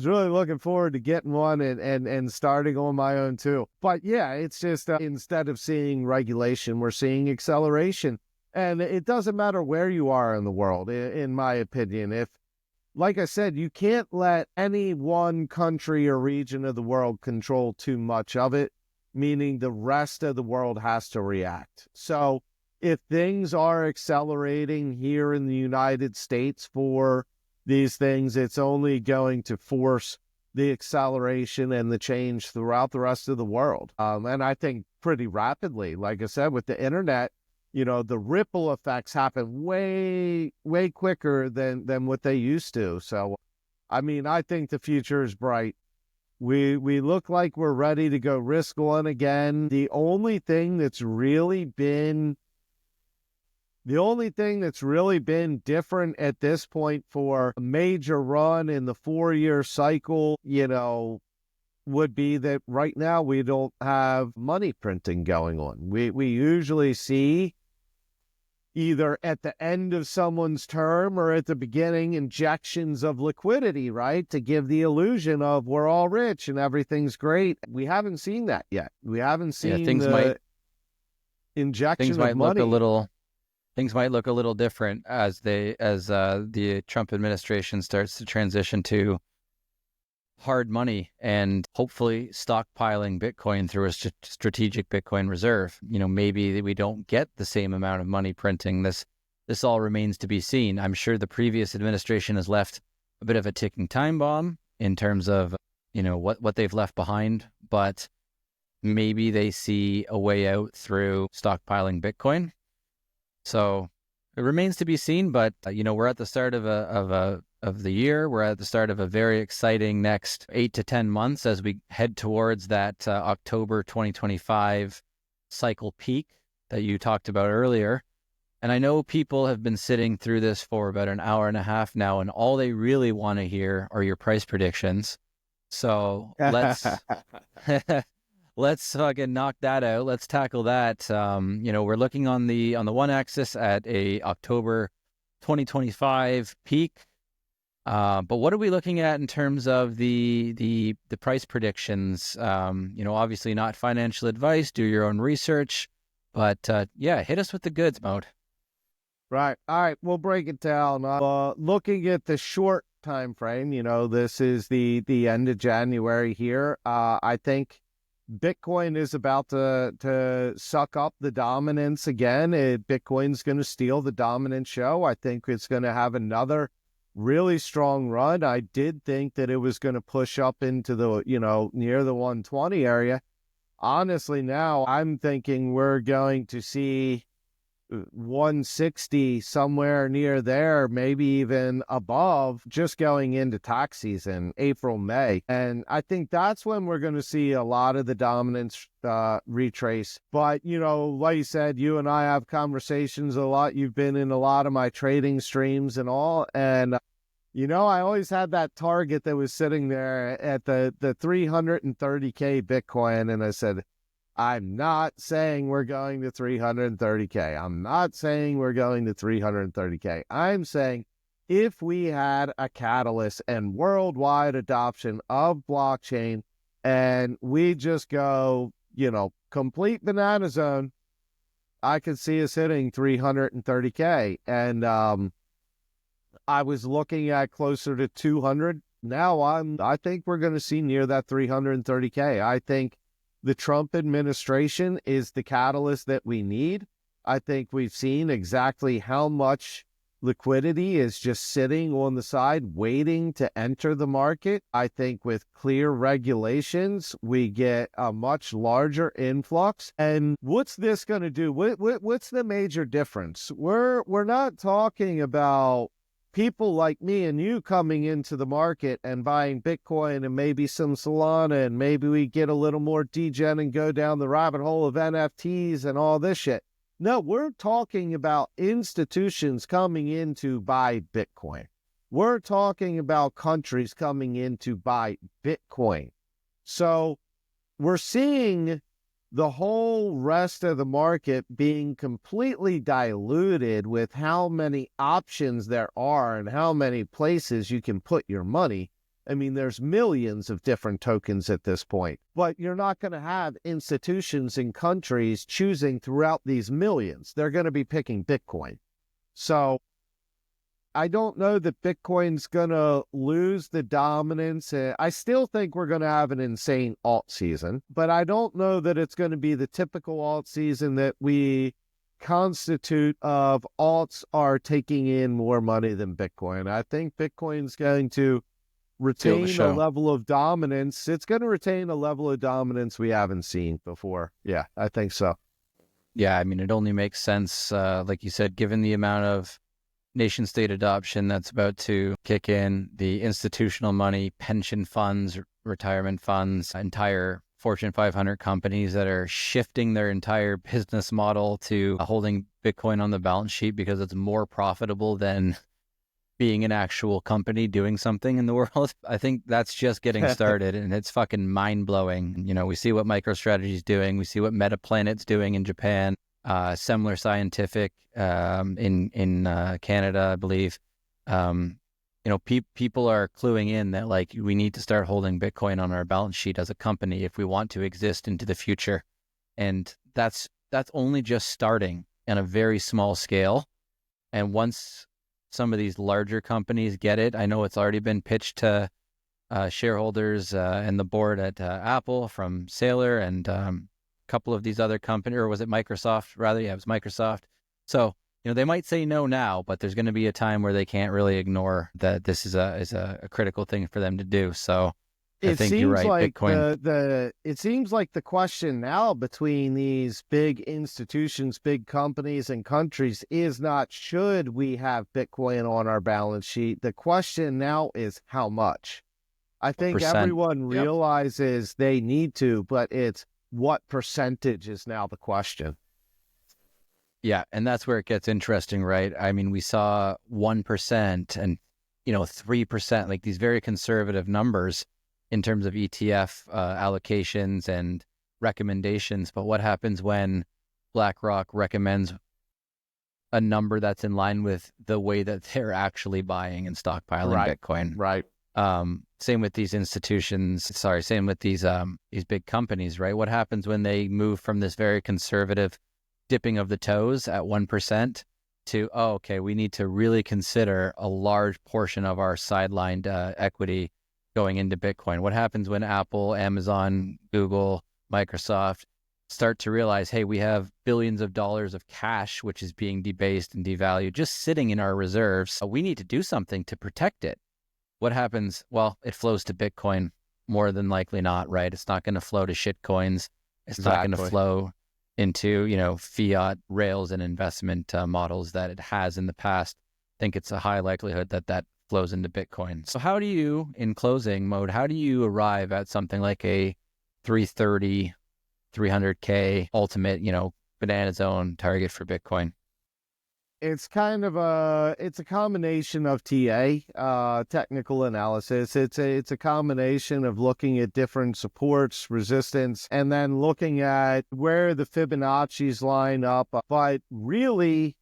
B: really looking forward to getting one and starting on my own too. But yeah, it's just instead of seeing regulation, we're seeing acceleration. And it doesn't matter where you are in the world, in my opinion. Like I said, you can't let any one country or region of the world control too much of it, meaning the rest of the world has to react. So if things are accelerating here in the United States for these things, it's only going to force the acceleration and the change throughout the rest of the world. And I think pretty rapidly, like I said, with the internet, the ripple effects happen way, way quicker than what they used to. So, I mean, I think the future is bright. We look like we're ready to go risk one again. The only thing that's really been different at this point for a major run in the 4-year cycle, would be that right now we don't have money printing going on. We usually see either at the end of someone's term or at the beginning injections of liquidity, right? To give the illusion of we're all rich and everything's great. We haven't seen that yet. We haven't
A: Yeah,
B: seen the injection of money.
A: things might look a little different as the Trump administration starts to transition to hard money and hopefully stockpiling Bitcoin through a strategic Bitcoin reserve. Maybe we don't get the same amount of money printing. This all remains to be seen. I'm sure the previous administration has left a bit of a ticking time bomb in terms of, what they've left behind, but maybe they see a way out through stockpiling Bitcoin. So it remains to be seen, but we're at the start of the year. We're at the start of a very exciting next 8 to 10 months as we head towards that October 2025 cycle peak that you talked about earlier. And I know people have been sitting through this for about an hour and a half now, and all they really want to hear are your price predictions. So let's fucking knock that out. Let's tackle that. We're looking on the one axis at a October 2025 peak. But what are we looking at in terms of the price predictions? Obviously not financial advice. Do your own research. But hit us with the goods, Mode.
B: Right. All right. We'll break it down. Looking at the short time frame, this is the end of January here. I think Bitcoin is about to suck up the dominance again. Bitcoin's going to steal the dominant show. I think it's going to have another really strong run. I did think that it was going to push up into the, near the 120 area. Honestly, now I'm thinking we're going to see 160 somewhere near there, maybe even above, just going into tax season, April, May. And I think that's when we're going to see a lot of the dominance retrace. But, like you said, you and I have conversations a lot. You've been in a lot of my trading streams and all. And, I always had that target that was sitting there at the 330K Bitcoin. And I said, I'm not saying we're going to 330K. I'm not saying we're going to 330K. I'm saying if we had a catalyst and worldwide adoption of blockchain and we just go, complete banana zone, I could see us hitting 330K. And I was looking at closer to 200. Now I think we're going to see near that 330K. I think the Trump administration is the catalyst that we need. I think we've seen exactly how much liquidity is just sitting on the side waiting to enter the market. I think with clear regulations, we get a much larger influx. And what's this going to do? What's the major difference? We're not talking about people like me and you coming into the market and buying Bitcoin and maybe some Solana, and maybe we get a little more degen and go down the rabbit hole of NFTs and all this shit. No, we're talking about institutions coming in to buy Bitcoin. We're talking about countries coming in to buy Bitcoin. So we're seeing the whole rest of the market being completely diluted with how many options there are and how many places you can put your money. I mean, there's millions of different tokens at this point, but you're not going to have institutions and countries choosing throughout these millions. They're going to be picking Bitcoin. So I don't know that Bitcoin's going to lose the dominance. I still think we're going to have an insane alt season, but I don't know that it's going to be the typical alt season that we constitute of alts are taking in more money than Bitcoin. I think Bitcoin's going to retain a level of dominance. It's going to retain a level of dominance we haven't seen before. Yeah, I think so.
A: Yeah, I mean, it only makes sense, like you said, given the amount of nation state adoption that's about to kick in, the institutional money, pension funds, retirement funds, entire Fortune 500 companies that are shifting their entire business model to holding Bitcoin on the balance sheet because it's more profitable than being an actual company doing something in the world. I think that's just getting started, and it's fucking mind-blowing. We see what MicroStrategy is doing. We see what MetaPlanet's doing in Japan, Semler Scientific in Canada, I believe. People are cluing in that like we need to start holding Bitcoin on our balance sheet as a company if we want to exist into the future. And that's only just starting on a very small scale. And once some of these larger companies get it, I know it's already been pitched to shareholders and the board at Apple from Saylor and a couple of these other companies, or was it Microsoft rather? Yeah, it was Microsoft. So, they might say no now, but there's going to be a time where they can't really ignore that this is a critical thing for them to do. So I think you're right.
B: Like
A: Bitcoin.
B: it seems like the question now between these big institutions, big companies and countries is not should we have Bitcoin on our balance sheet. The question now is how much. I think everyone realizes they need to, but it's what percentage is now the question.
A: Yeah, and that's where it gets interesting, right? I mean, we saw 1% and 3%, like these very conservative numbers in terms of ETF allocations and recommendations. But what happens when BlackRock recommends a number that's in line with the way that they're actually buying and stockpiling Bitcoin?
B: Right.
A: Same with these institutions. Same with these big companies, right? What happens when they move from this very conservative dipping of the toes at 1% to, okay, we need to really consider a large portion of our sidelined equity going into Bitcoin? What happens when Apple, Amazon, Google, Microsoft start to realize, hey, we have billions of dollars of cash, which is being debased and devalued, just sitting in our reserves. We need to do something to protect it. What happens? Well, it flows to Bitcoin more than likely not, right? It's not going to flow to shit coins. It's not going to flow into, fiat rails and investment models that it has in the past. I think it's a high likelihood that flows into Bitcoin. So how do you, in closing mode, how do you arrive at something like a 330, 300K ultimate, banana zone target for Bitcoin?
B: It's kind of it's a combination of technical analysis. It's a combination of looking at different supports, resistance, and then looking at where the Fibonacci's line up. But really,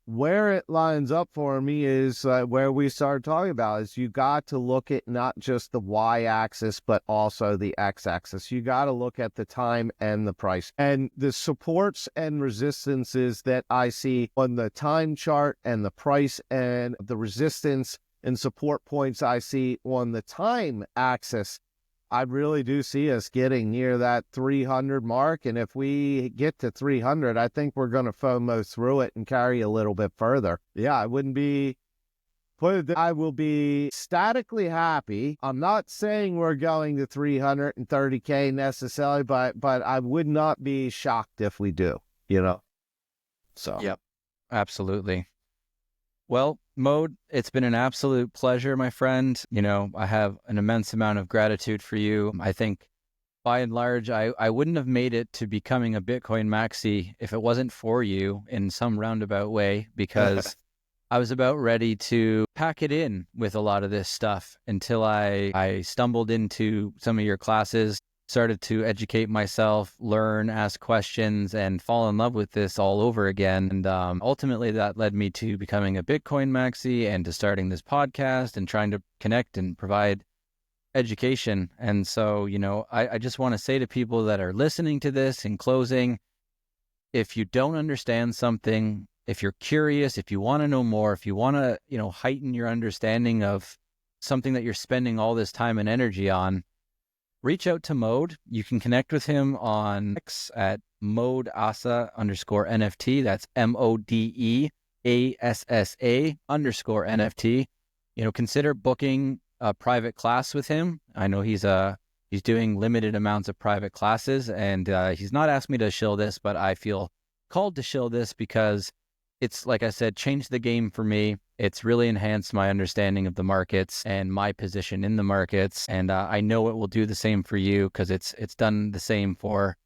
B: where it lines up for me is where we started talking about is you got to look at not just the y-axis, but also the x-axis. You got to look at the time and the price. And the supports and resistances that I see on the time chart and the price and the resistance and support points I see on the time axis, I really do see us getting near that 300 mark. And if we get to 300, I think we're going to FOMO through it and carry a little bit further. Yeah, I will be statically happy. I'm not saying we're going to 330K necessarily, but I would not be shocked if we do, So.
A: Yep, absolutely. Well, Mode, it's been an absolute pleasure, my friend. I have an immense amount of gratitude for you. I think by and large, I wouldn't have made it to becoming a Bitcoin maxi if it wasn't for you in some roundabout way, because I was about ready to pack it in with a lot of this stuff until I stumbled into some of your classes, started to educate myself, learn, ask questions, and fall in love with this all over again. And ultimately, that led me to becoming a Bitcoin maxi and to starting this podcast and trying to connect and provide education. And so, I just want to say to people that are listening to this in closing, if you don't understand something, if you're curious, if you want to know more, if you want to, heighten your understanding of something that you're spending all this time and energy on, reach out to Mode. You can connect with him on X at modeassa_NFT. That's MODEASSA_NFT. Consider booking a private class with him. I know he's doing limited amounts of private classes, and he's not asked me to shill this, but I feel called to shill this because it's, like I said, changed the game for me. It's really enhanced my understanding of the markets and my position in the markets. And I know it will do the same for you because it's done the same for,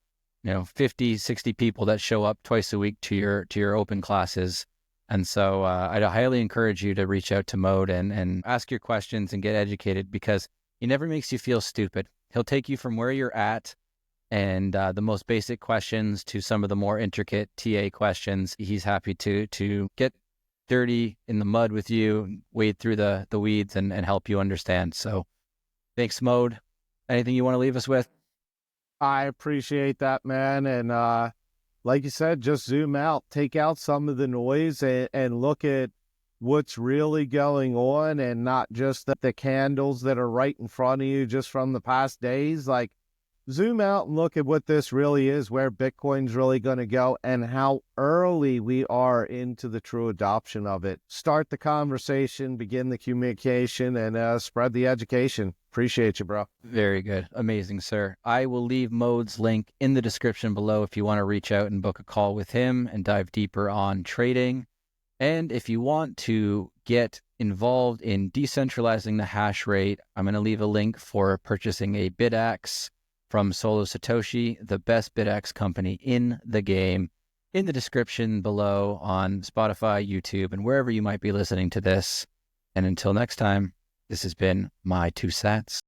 A: 50, 60 people that show up twice a week to your open classes. And so I'd highly encourage you to reach out to Mode and ask your questions and get educated, because he never makes you feel stupid. He'll take you from where you're at and the most basic questions to some of the more intricate TA questions. He's happy to get dirty in the mud with you, wade through the weeds and help you understand. So thanks, Mode. Anything you want to leave us with?
B: I appreciate that, man. And like you said, just zoom out, take out some of the noise and look at what's really going on, and not just the candles that are right in front of you just from the past days. Like, zoom out and look at what this really is, where Bitcoin's really going to go, and how early we are into the true adoption of it. Start the conversation, begin the communication, and spread the education. Appreciate you, bro.
A: Very good. Amazing, sir. I will leave Mode's link in the description below if you want to reach out and book a call with him and dive deeper on trading. And if you want to get involved in decentralizing the hash rate, I'm going to leave a link for purchasing a BitAxe from Solo Satoshi, the best BitAxe company in the game, in the description below on Spotify, YouTube, and wherever you might be listening to this. And until next time, this has been my 2 cents.